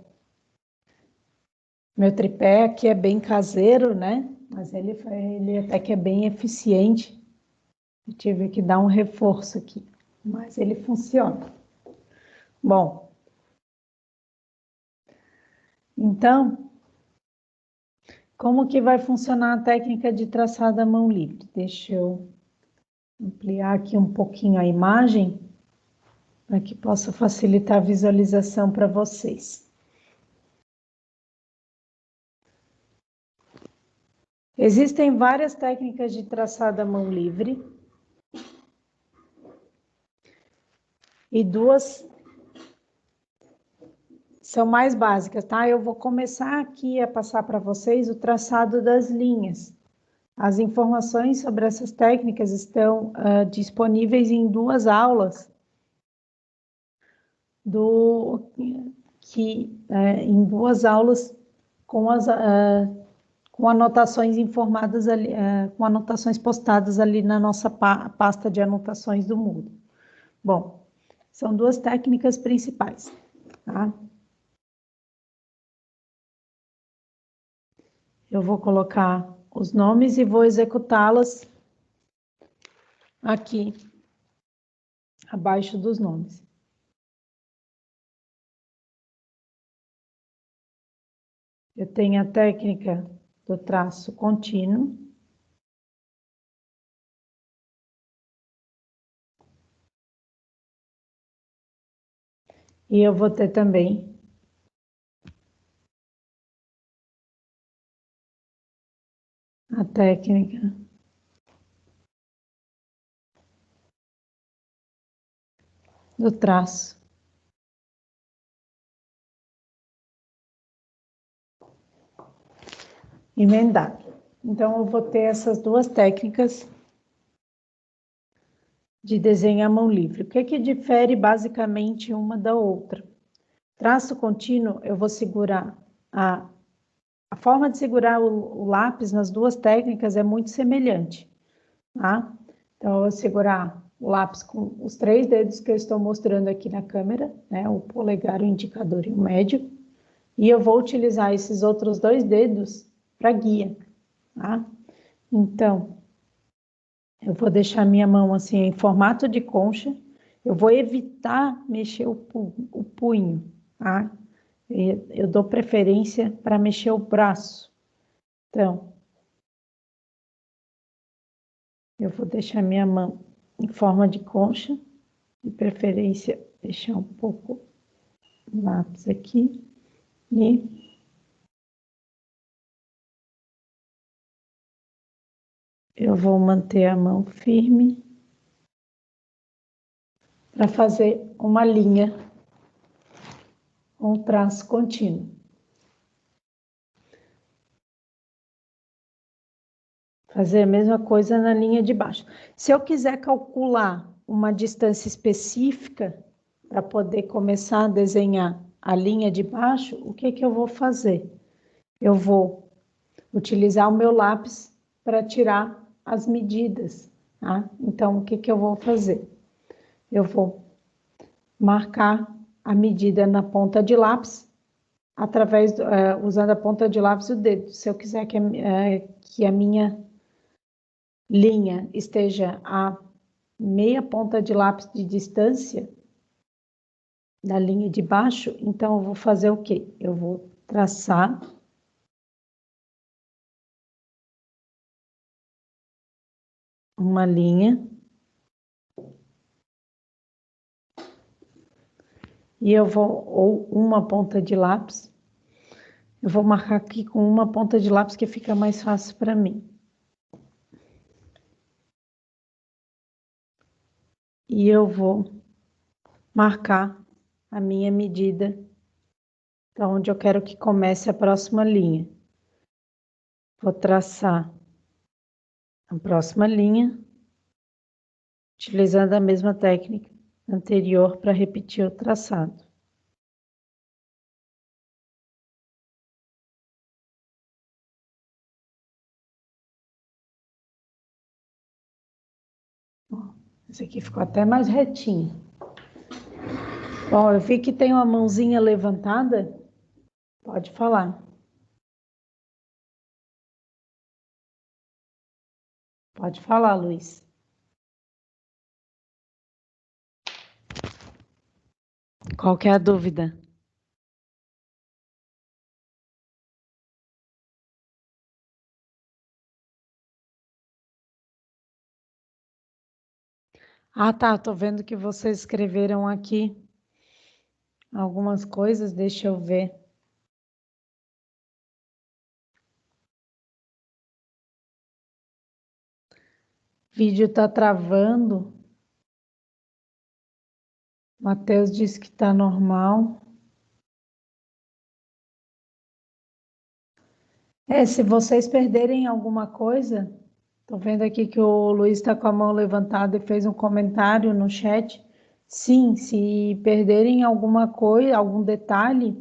meu tripé aqui é bem caseiro, né? Mas ele até que é bem eficiente. Eu tive que dar um reforço aqui, mas ele funciona. Bom, então, como que vai funcionar a técnica de traçado à mão livre? Deixa eu ampliar aqui um pouquinho a imagem para que possa facilitar a visualização para vocês. Existem várias técnicas de traçado à mão livre e duas são mais básicas, tá? Eu vou começar aqui a passar para vocês o traçado das linhas. As informações sobre essas técnicas estão disponíveis em duas aulas em duas aulas com anotações informadas ali, com anotações postadas ali na nossa pasta de anotações do Moodle. Bom, são duas técnicas principais, tá? Eu vou colocar os nomes e vou executá-las aqui abaixo dos nomes. Eu tenho a técnica do traço contínuo. E eu vou ter também a técnica do traço emendado. Então, eu vou ter essas duas técnicas de desenho à mão livre. O que que difere basicamente uma da outra? Traço contínuo, eu vou segurar a forma de segurar o lápis nas duas técnicas é muito semelhante, tá? Então, eu vou segurar o lápis com os 3 dedos que eu estou mostrando aqui na câmera, né? O polegar, o indicador e o médio. E eu vou utilizar esses outros 2 dedos para guia, tá? Então, eu vou deixar minha mão assim em formato de concha. Eu vou evitar mexer o punho, tá? Eu dou preferência para mexer o braço. Então, eu vou deixar minha mão em forma de concha, de preferência deixar um pouco o lápis aqui e eu vou manter a mão firme para fazer uma linha com traço contínuo. Fazer a mesma coisa na linha de baixo. Se eu quiser calcular uma distância específica para poder começar a desenhar a linha de baixo, o que que eu vou fazer? Eu vou utilizar o meu lápis para tirar as medidas, tá? Então, o que que eu vou fazer? Eu vou marcar a medida na ponta de lápis, usando a ponta de lápis e o dedo. Se eu quiser que a minha linha esteja a meia ponta de lápis de distância da linha de baixo, então eu vou fazer o quê? Eu vou traçar uma linha e eu vou, ou uma ponta de lápis, eu vou marcar aqui com uma ponta de lápis que fica mais fácil para mim. E eu vou marcar a minha medida, da onde eu quero que comece a próxima linha. Vou traçar a próxima linha, utilizando a mesma técnica anterior para repetir o traçado. Esse aqui ficou até mais retinho. Bom, eu vi que tem uma mãozinha levantada. Pode falar. Pode falar, Luiz. Qual que é a dúvida? Ah, tá. Tô vendo que vocês escreveram aqui algumas coisas. Deixa eu ver. Vídeo tá travando. Matheus disse que tá normal. Se vocês perderem alguma coisa, tô vendo aqui que o Luiz está com a mão levantada e fez um comentário no chat. Sim, se perderem alguma coisa, algum detalhe,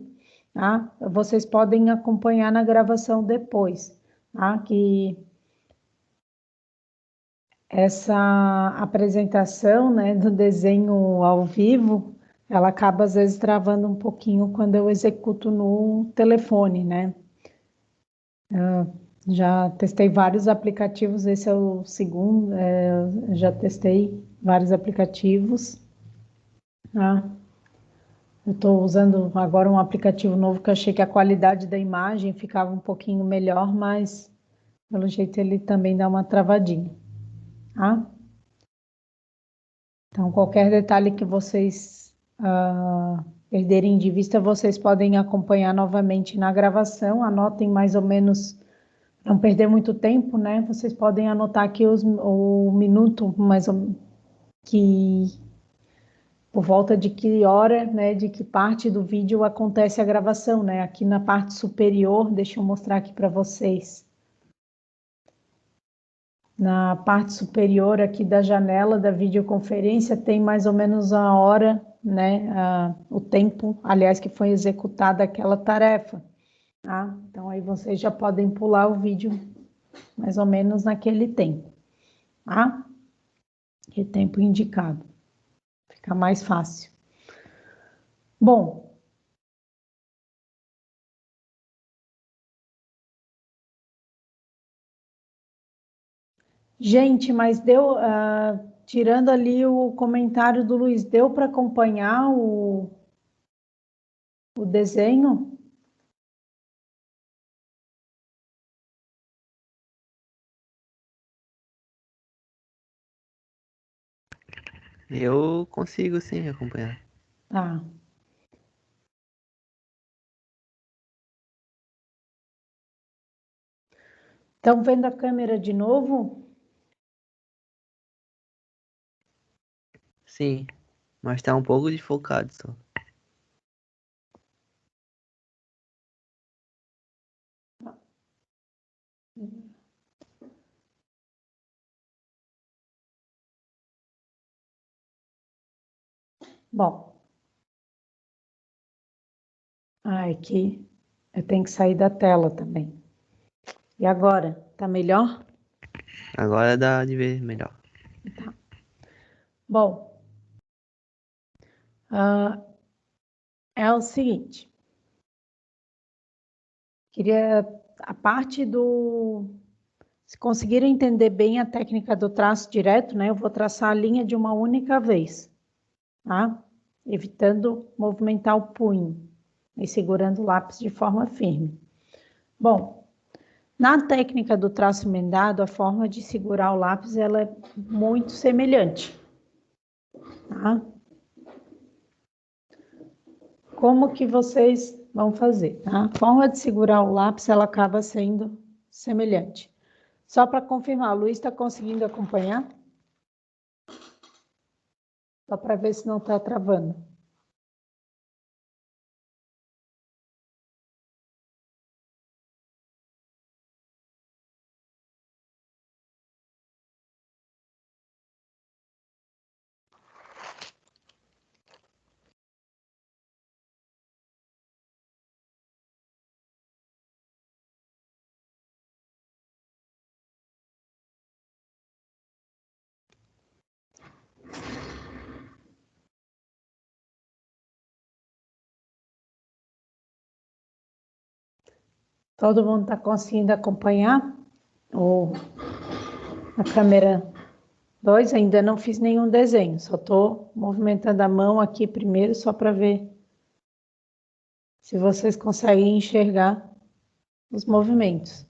tá? Vocês podem acompanhar na gravação depois, tá? Que essa apresentação, né, do desenho ao vivo, ela acaba às vezes travando um pouquinho quando eu executo no telefone, né? Já testei vários aplicativos, esse é o segundo, já testei vários aplicativos, tá? Eu estou usando agora um aplicativo novo que eu achei que a qualidade da imagem ficava um pouquinho melhor, mas pelo jeito ele também dá uma travadinha, tá? Então, qualquer detalhe que vocês perderem de vista, vocês podem acompanhar novamente na gravação, anotem mais ou menos, não perder muito tempo, né? Vocês podem anotar aqui o minuto, mais ou que por volta de que hora, né, de que parte do vídeo acontece a gravação, né? Aqui na parte superior, deixa eu mostrar aqui para vocês. Na parte superior aqui da janela da videoconferência tem mais ou menos a hora, né, o tempo, aliás, que foi executada aquela tarefa, tá? Então aí vocês já podem pular o vídeo mais ou menos naquele tempo, tá? Que tempo indicado. Fica mais fácil. Bom, gente, mas deu, tirando ali o comentário do Luiz, deu para acompanhar o desenho? Eu consigo sim acompanhar. Tá. Estão vendo a câmera de novo? Sim, mas tá um pouco desfocado só. Bom, aqui eu tenho que sair da tela também. E agora, tá melhor? Agora dá de ver melhor. Tá. Bom, é o seguinte. Queria a parte do... Se conseguirem entender bem a técnica do traço direto, né? Eu vou traçar a linha de uma única vez, tá? Evitando movimentar o punho e segurando o lápis de forma firme. Bom, na técnica do traço emendado, a forma de segurar o lápis ela é muito semelhante, tá? como que vocês vão fazer, tá? A forma de segurar o lápis, ela acaba sendo semelhante. Só para confirmar, o Luiz está conseguindo acompanhar? Só para ver se não está travando. Todo mundo está conseguindo acompanhar? Ou a câmera 2, ainda não fiz nenhum desenho, só estou movimentando a mão aqui primeiro, só para ver se vocês conseguem enxergar os movimentos.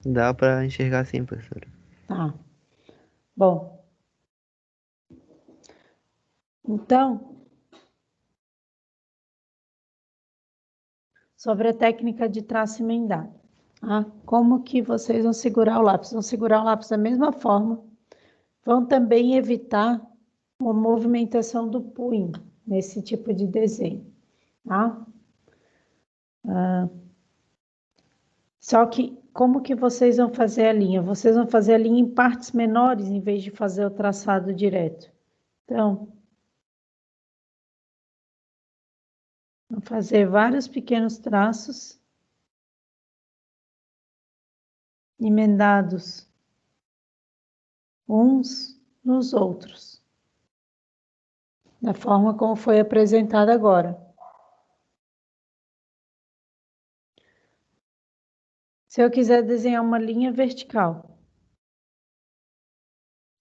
Dá para enxergar sim, professora. Tá. Bom. Então, sobre a técnica de traço emendado. Tá? Como que vocês vão segurar o lápis? Vão segurar o lápis da mesma forma. Vão também evitar uma movimentação do punho nesse tipo de desenho. Tá? Só que, como que vocês vão fazer a linha? Vocês vão fazer a linha em partes menores, em vez de fazer o traçado direto. Então, vão fazer vários pequenos traços, emendados uns nos outros, da forma como foi apresentado agora. Se eu quiser desenhar uma linha vertical,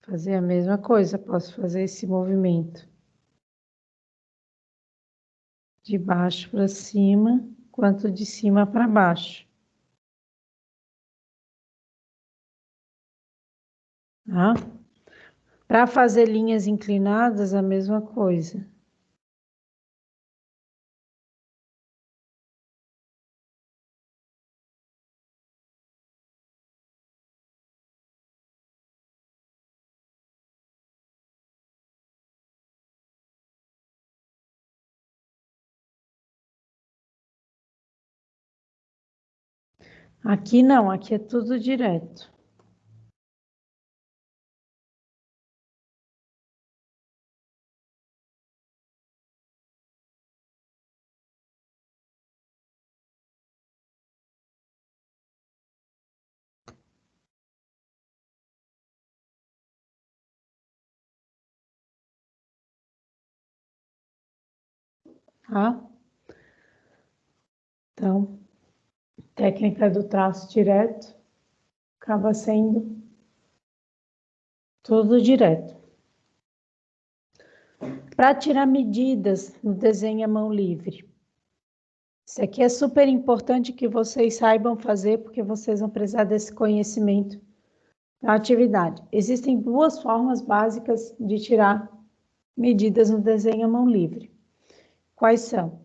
fazer a mesma coisa, posso fazer esse movimento de baixo para cima, quanto de cima para baixo. Tá? Para fazer linhas inclinadas, a mesma coisa. Aqui não, aqui é tudo direto. Tá? Então, técnica do traço direto acaba sendo tudo direto. Para tirar medidas no desenho à mão livre. Isso aqui é super importante que vocês saibam fazer, porque vocês vão precisar desse conhecimento na atividade. Existem duas formas básicas de tirar medidas no desenho à mão livre. Quais são?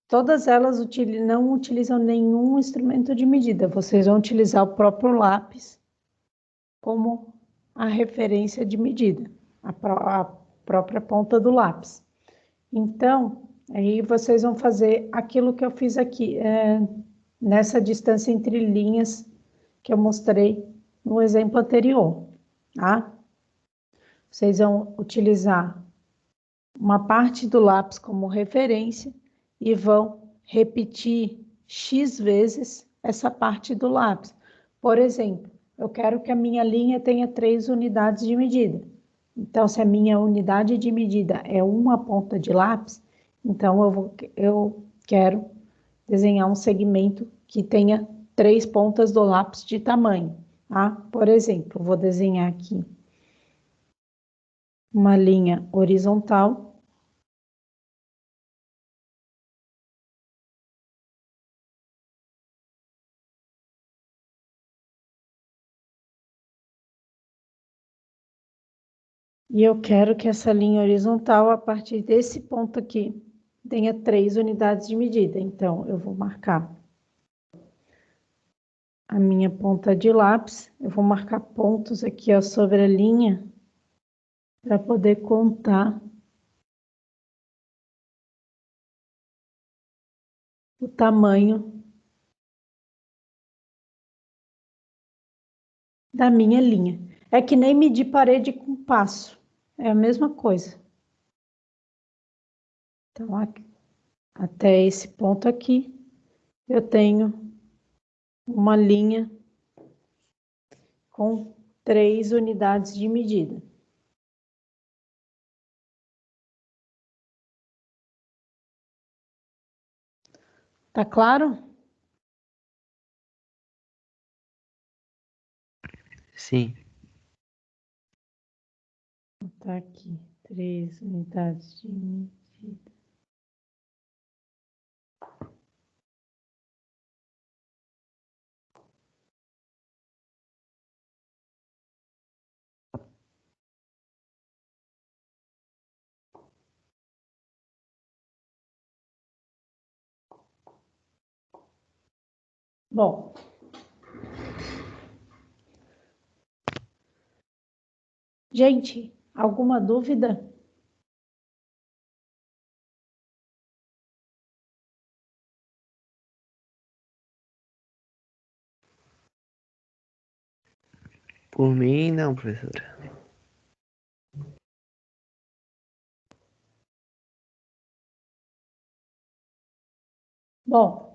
Todas elas não utilizam nenhum instrumento de medida. Vocês vão utilizar o próprio lápis como a referência de medida, a própria ponta do lápis. Então, aí vocês vão fazer aquilo que eu fiz aqui, nessa distância entre linhas que eu mostrei no exemplo anterior, tá? Vocês vão utilizar uma parte do lápis como referência e vão repetir X vezes essa parte do lápis. Por exemplo, eu quero que a minha linha tenha 3 unidades de medida. Então, se a minha unidade de medida é uma ponta de lápis, então eu quero desenhar um segmento que tenha 3 pontas do lápis de tamanho, tá? Por exemplo, vou desenhar aqui uma linha horizontal. E eu quero que essa linha horizontal, a partir desse ponto aqui, tenha 3 unidades de medida. Então, eu vou marcar a minha ponta de lápis, eu vou marcar pontos aqui, ó, sobre a linha, para poder contar o tamanho da minha linha. É que nem medir parede com passo, é a mesma coisa. Então, aqui, até esse ponto aqui, eu tenho uma linha com 3 unidades de medida. Tá claro? Sim. Tá aqui, 3 unidades de medida. Bom, gente, alguma dúvida? Por mim, não, professora. Bom,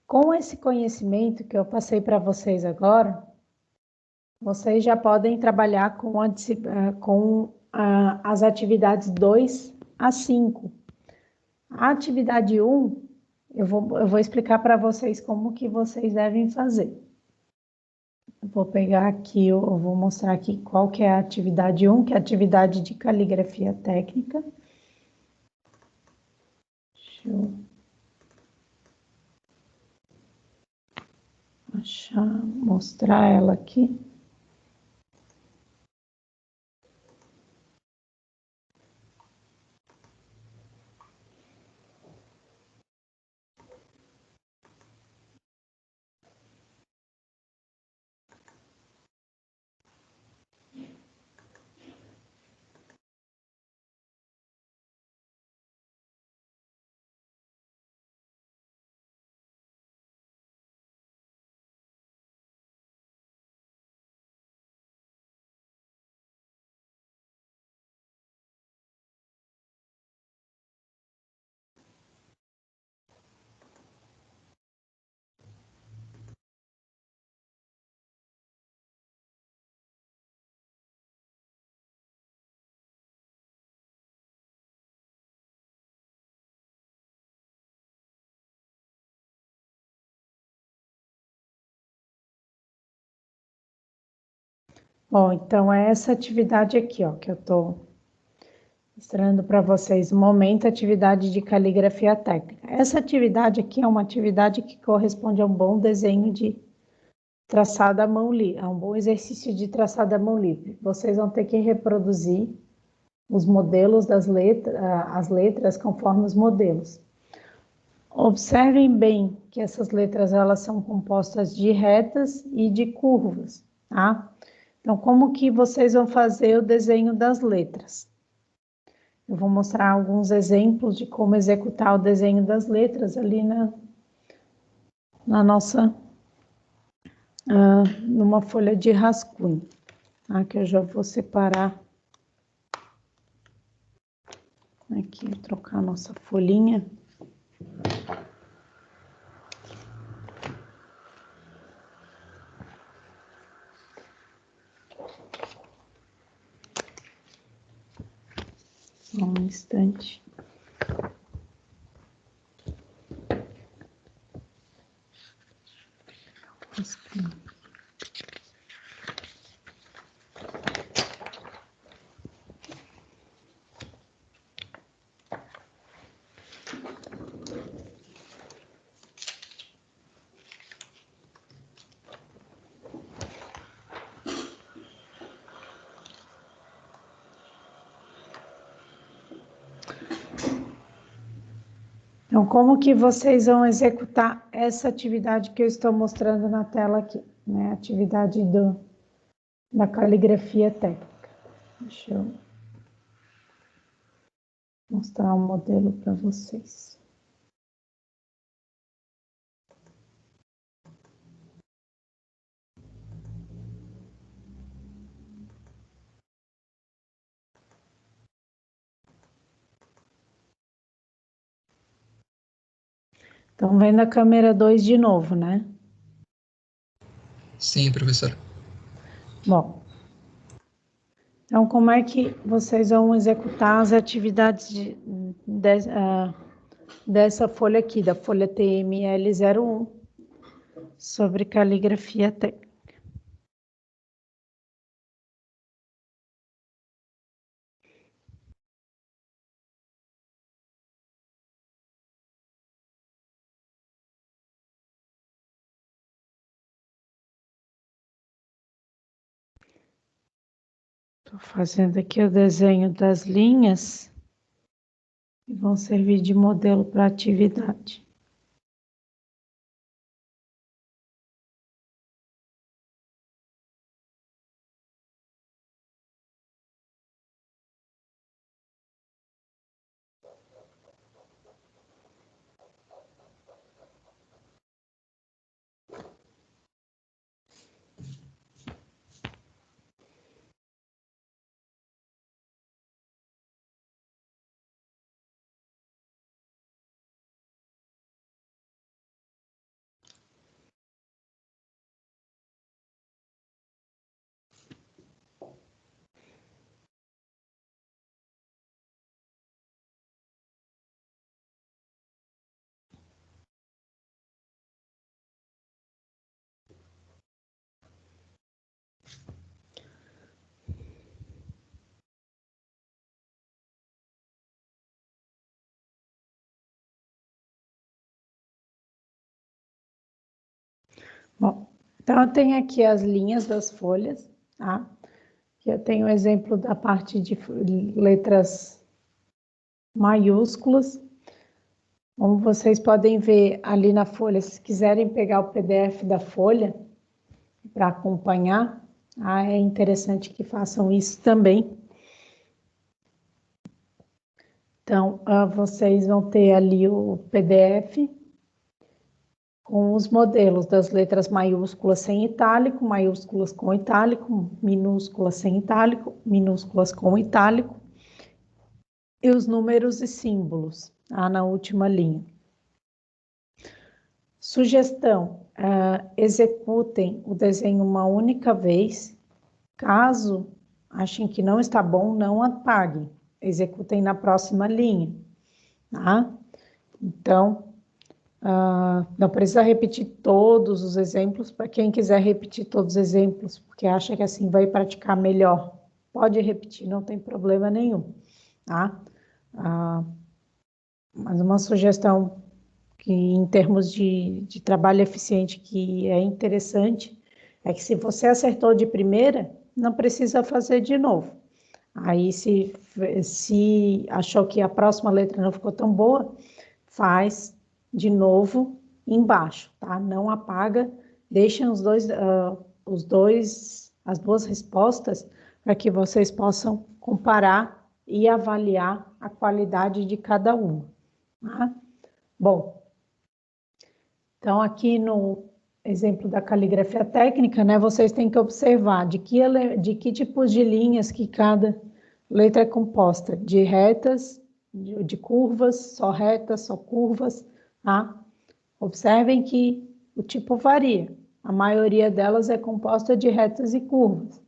com esse conhecimento que eu passei para vocês agora, vocês já podem trabalhar com as atividades 2 a 5. A atividade 1, eu vou explicar para vocês como que vocês devem fazer. Eu vou pegar aqui, eu vou mostrar aqui qual que é a atividade 1, que é a atividade de caligrafia técnica. Deixa eu mostrar ela aqui. Bom, então é essa atividade aqui, ó, que eu estou mostrando para vocês no momento, atividade de caligrafia técnica. Essa atividade aqui é uma atividade que corresponde a um bom desenho de traçado à mão livre, a um bom exercício de traçado à mão livre. Vocês vão ter que reproduzir os modelos das letras, as letras conforme os modelos. Observem bem que essas letras elas são compostas de retas e de curvas, tá? Então, como que vocês vão fazer o desenho das letras? Eu vou mostrar alguns exemplos de como executar o desenho das letras ali na nossa, numa folha de rascunho, tá? Que eu já vou separar aqui, trocar a nossa folhinha. Só um instante. Então, como que vocês vão executar essa atividade que eu estou mostrando na tela aqui, né? A atividade da caligrafia técnica. Deixa eu mostrar um modelo para vocês. Estão vendo a câmera 2 de novo, né? Sim, professor. Bom, então como é que vocês vão executar as atividades dessa folha aqui, da folha TML01, sobre caligrafia técnica? Estou fazendo aqui o desenho das linhas que vão servir de modelo para a atividade. Bom, então eu tenho aqui as linhas das folhas, tá? Eu tenho o exemplo da parte de letras maiúsculas. Como vocês podem ver ali na folha, se quiserem pegar o PDF da folha para acompanhar, é interessante que façam isso também. Então, vocês vão ter ali o PDF com os modelos das letras maiúsculas sem itálico, maiúsculas com itálico, minúsculas sem itálico, minúsculas com itálico, e os números e símbolos, na última linha. Sugestão, executem o desenho uma única vez. Caso achem que não está bom, não apaguem. Executem na próxima linha, tá? Então, não precisa repetir todos os exemplos. Para quem quiser repetir todos os exemplos, porque acha que assim vai praticar melhor, pode repetir, não tem problema nenhum, tá? Mas uma sugestão que, em termos de trabalho eficiente, que é interessante, é que se você acertou de primeira, não precisa fazer de novo. Aí, se achou que a próxima letra não ficou tão boa, faz de novo embaixo, tá? Não apaga, deixem as duas respostas para que vocês possam comparar e avaliar a qualidade de cada uma, tá? Bom, então aqui no exemplo da caligrafia técnica, né, vocês têm que observar de que tipos de linhas que cada letra é composta, de retas, de curvas, só retas, só curvas, tá? Observem que o tipo varia, a maioria delas é composta de retas e curvas,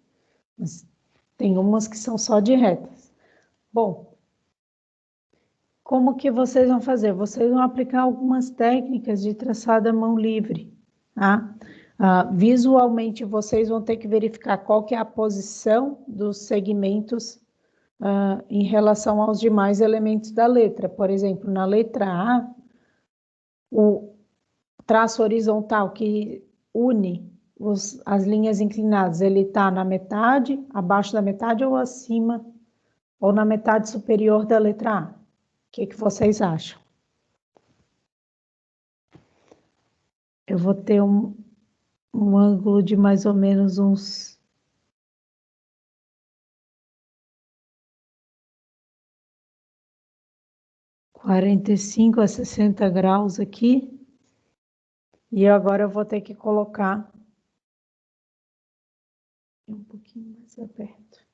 mas tem umas que são só de retas. Bom, como que vocês vão fazer? Vocês vão aplicar algumas técnicas de traçado à mão livre, tá? Visualmente, vocês vão ter que verificar qual que é a posição dos segmentos em relação aos demais elementos da letra. Por exemplo, na letra A, o traço horizontal que une as linhas inclinadas, ele está na metade, abaixo da metade ou acima, ou na metade superior da letra A. O que vocês acham? eu vou ter um ângulo de mais ou menos uns 45 a 60 graus aqui. E agora eu vou ter que colocar um pouquinho mais aberto.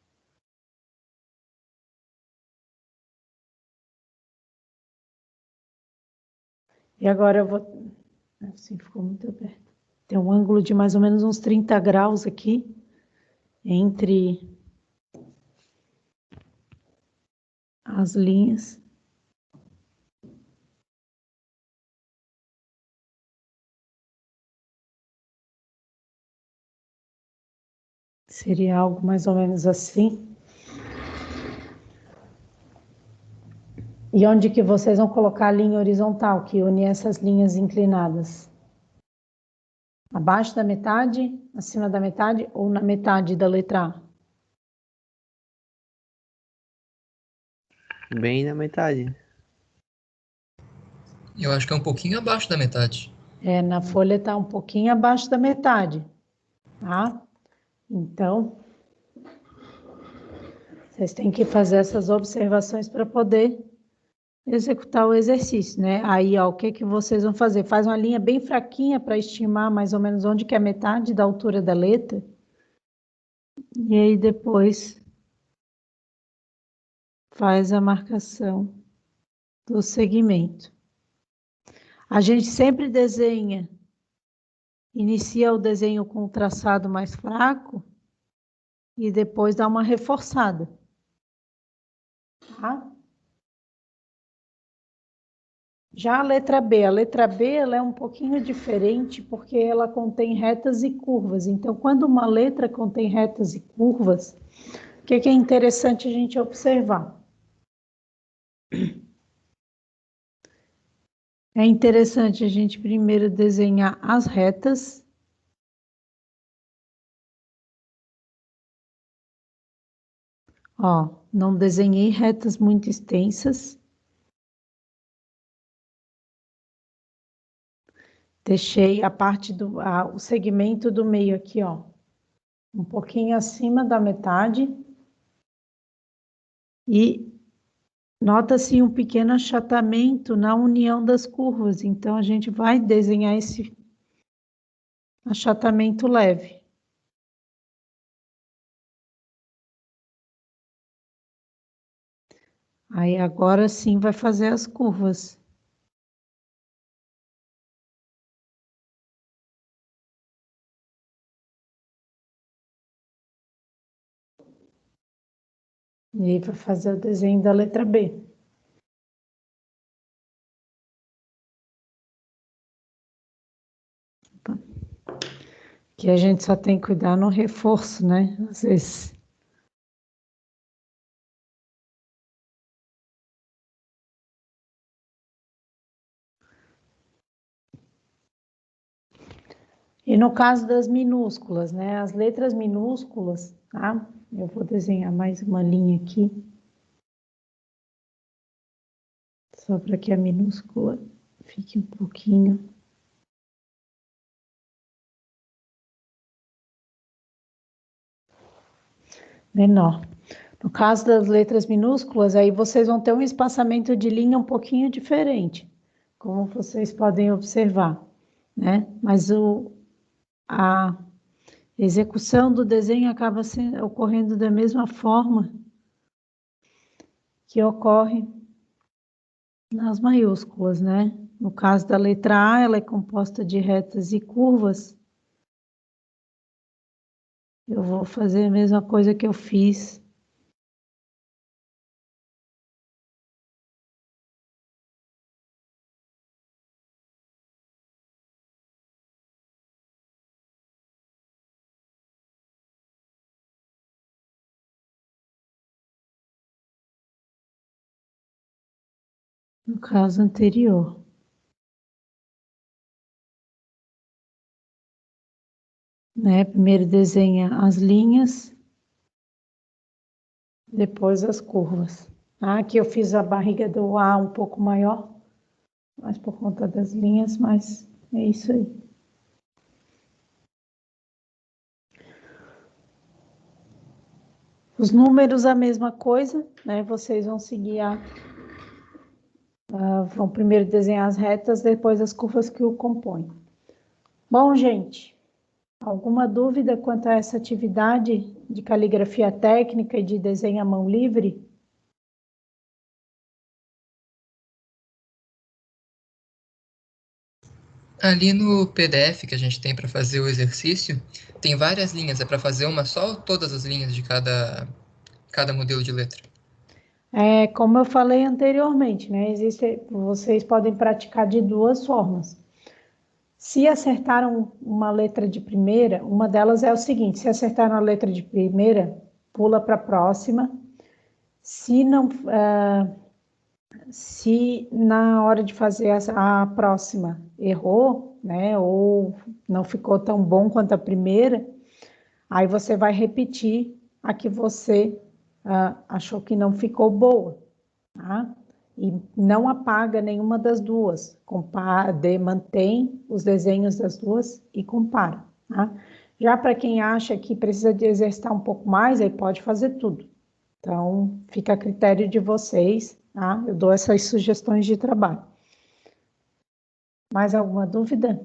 E agora eu vou... Assim, ficou muito aberto. Tem um ângulo de mais ou menos uns 30 graus aqui, entre as linhas. Seria algo mais ou menos assim. E onde que vocês vão colocar a linha horizontal, que une essas linhas inclinadas? Abaixo da metade, acima da metade ou na metade da letra A? Bem na metade. Eu acho que é um pouquinho abaixo da metade. Na folha está um pouquinho abaixo da metade, tá? Então, vocês têm que fazer essas observações para poder executar o exercício, né? Aí, ó, o que que vocês vão fazer? Faz uma linha bem fraquinha para estimar mais ou menos onde que é a metade da altura da letra. E aí depois faz a marcação do segmento. A gente sempre desenha, inicia o desenho com o traçado mais fraco e depois dá uma reforçada, tá? Já a letra B ela é um pouquinho diferente porque ela contém retas e curvas. Então, quando uma letra contém retas e curvas, o que é interessante a gente observar? É interessante a gente primeiro desenhar as retas. Ó, não desenhei retas muito extensas. Deixei a parte o segmento do meio aqui, ó, um pouquinho acima da metade. E nota-se um pequeno achatamento na união das curvas. Então, a gente vai desenhar esse achatamento leve. Aí, agora sim, vai fazer as curvas. E aí, vai fazer o desenho da letra B. Que a gente só tem que cuidar no reforço, né? Às vezes. E no caso das minúsculas, né? As letras minúsculas, tá? Eu vou desenhar mais uma linha aqui. Só para que a minúscula fique um pouquinho menor. No caso das letras minúsculas, aí vocês vão ter um espaçamento de linha um pouquinho diferente, como vocês podem observar, né? Mas a execução do desenho acaba ocorrendo da mesma forma que ocorre nas maiúsculas, né? No caso da letra A, ela é composta de retas e curvas. Eu vou fazer a mesma coisa que eu fiz no caso anterior. Né? Primeiro desenha as linhas, depois as curvas. Aqui eu fiz a barriga do A um pouco maior, mas por conta das linhas, mas é isso aí. Os números, a mesma coisa, né? Vocês vão seguir vão primeiro desenhar as retas, depois as curvas que o compõem. Bom, gente, alguma dúvida quanto a essa atividade de caligrafia técnica e de desenho à mão livre? Ali no PDF que a gente tem para fazer o exercício, tem várias linhas. É para fazer uma só ou todas as linhas de cada modelo de letra? Como eu falei anteriormente, né? Vocês podem praticar de duas formas. Se acertaram uma letra de primeira, uma delas é o seguinte: se acertaram a letra de primeira, pula para a próxima. Se não, se na hora de fazer a próxima errou, né? Ou não ficou tão bom quanto a primeira, aí você vai repetir a que você achou que não ficou boa, tá? E não apaga nenhuma das duas. Mantém os desenhos das duas e compara, tá? Já para quem acha que precisa de exercitar um pouco mais, aí pode fazer tudo. Então, fica a critério de vocês, tá? Eu dou essas sugestões de trabalho. Mais alguma dúvida?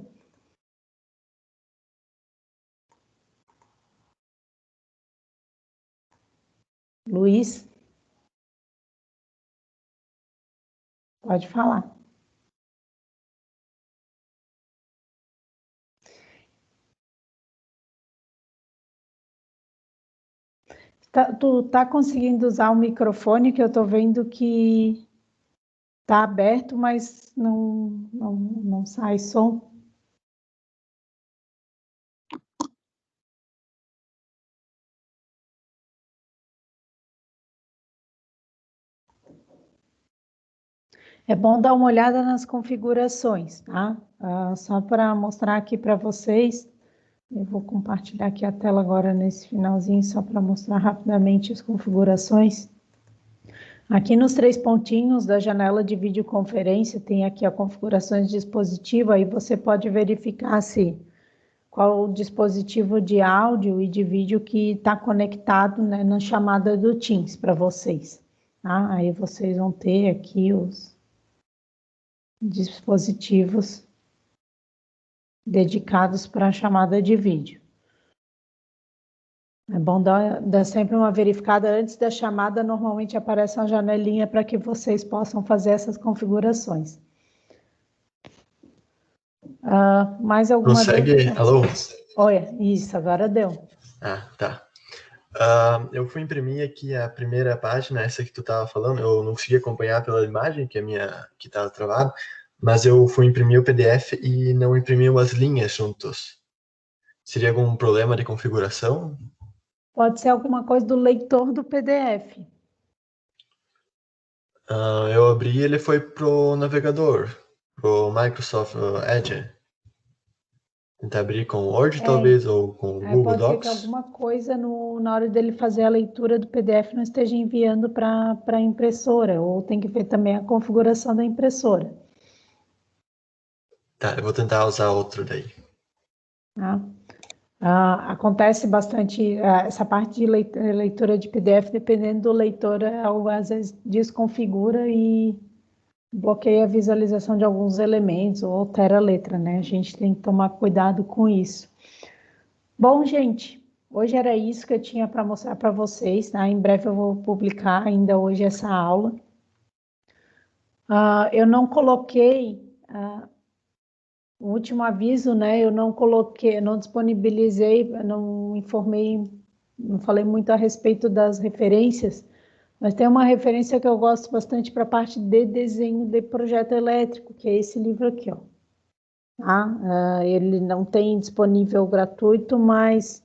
Luiz, pode falar. Tu tá conseguindo usar o microfone, que eu tô vendo que tá aberto, mas não sai som. É bom dar uma olhada nas configurações, tá? Só para mostrar aqui para vocês, eu vou compartilhar aqui a tela agora nesse finalzinho, só para mostrar rapidamente as configurações. Aqui nos 3 pontinhos da janela de videoconferência, tem aqui a configuração de dispositivo, aí você pode verificar qual o dispositivo de áudio e de vídeo que está conectado, né, na chamada do Teams para vocês. Tá? Aí vocês vão ter aqui os dispositivos dedicados para a chamada de vídeo. É bom dar sempre uma verificada antes da chamada, normalmente aparece uma janelinha para que vocês possam fazer essas configurações. Mais alguma Consegue? dúvida? Alô? Olha, isso, agora deu. Ah, tá. Eu fui imprimir aqui a primeira página, essa que tu tava falando, eu não consegui acompanhar pela imagem, que é minha que tava travada, mas eu fui imprimir o PDF e não imprimiu as linhas juntos. Seria algum problema de configuração? Pode ser alguma coisa do leitor do PDF. Eu abri e ele foi pro navegador, pro Microsoft Edge. Tentar abrir com o Word, talvez, ou com o Google Pode ser que Docs. alguma coisa na hora dele fazer a leitura do PDF não esteja enviando para a impressora, ou tem que ver também a configuração da impressora. Tá, eu vou tentar usar outro daí. Tá? Acontece bastante essa parte de leitura de PDF, dependendo do leitor, às vezes desconfigura e bloqueia a visualização de alguns elementos ou altera a letra, né? A gente tem que tomar cuidado com isso. Bom, gente, hoje era isso que eu tinha para mostrar para vocês, tá? Em breve eu vou publicar ainda hoje essa aula. Eu não coloquei o último aviso, né? Eu não coloquei, não disponibilizei, não informei, não falei muito a respeito das referências, mas tem uma referência que eu gosto bastante para a parte de desenho de projeto elétrico, que é esse livro aqui, ó. Tá? Ele não tem disponível gratuito, mas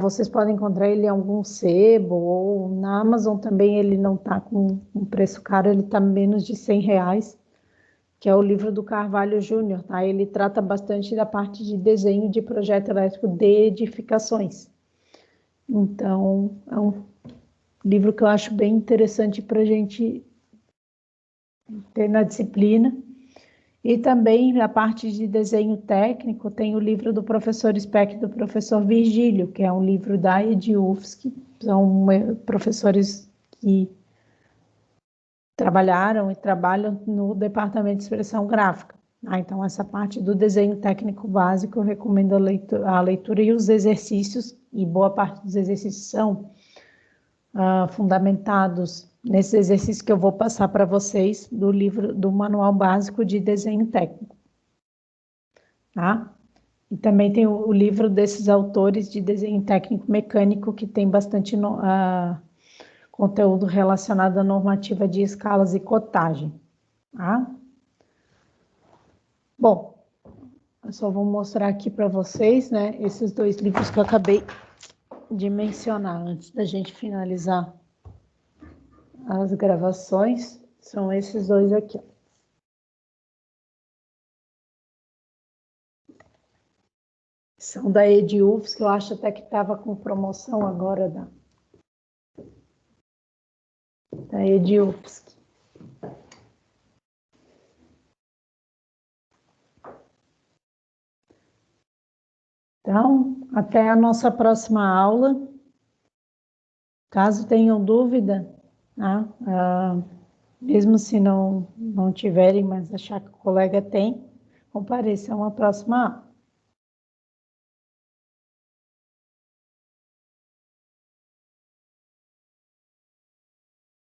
vocês podem encontrar ele em algum sebo ou na Amazon também. Ele não está com um preço caro, ele está menos de R$100, que é o livro do Carvalho Júnior, tá? Ele trata bastante da parte de desenho de projeto elétrico de edificações. Então, é um livro que eu acho bem interessante para a gente ter na disciplina. E também a parte de desenho técnico tem o livro do professor Speck e do professor Virgílio, que é um livro da EDUFSC, são professores que trabalharam e trabalham no departamento de expressão gráfica. Então, essa parte do desenho técnico básico, eu recomendo a leitura e os exercícios, e boa parte dos exercícios são fundamentados nesses exercícios que eu vou passar para vocês do livro, do Manual Básico de Desenho Técnico. Tá? E também tem o livro desses autores de desenho técnico mecânico, que tem bastante conteúdo relacionado à normativa de escalas e cotagem. Tá? Bom, eu só vou mostrar aqui para vocês, né, esses dois livros que eu acabei de mencionar antes da gente finalizar as gravações. São esses dois aqui. São da EDUFSC, que eu acho até que estava com promoção agora da EDUFSC. Então, até a nossa próxima aula. Caso tenham dúvida, tá? Mesmo se não tiverem, mas achar que o colega tem, compareçam à próxima aula.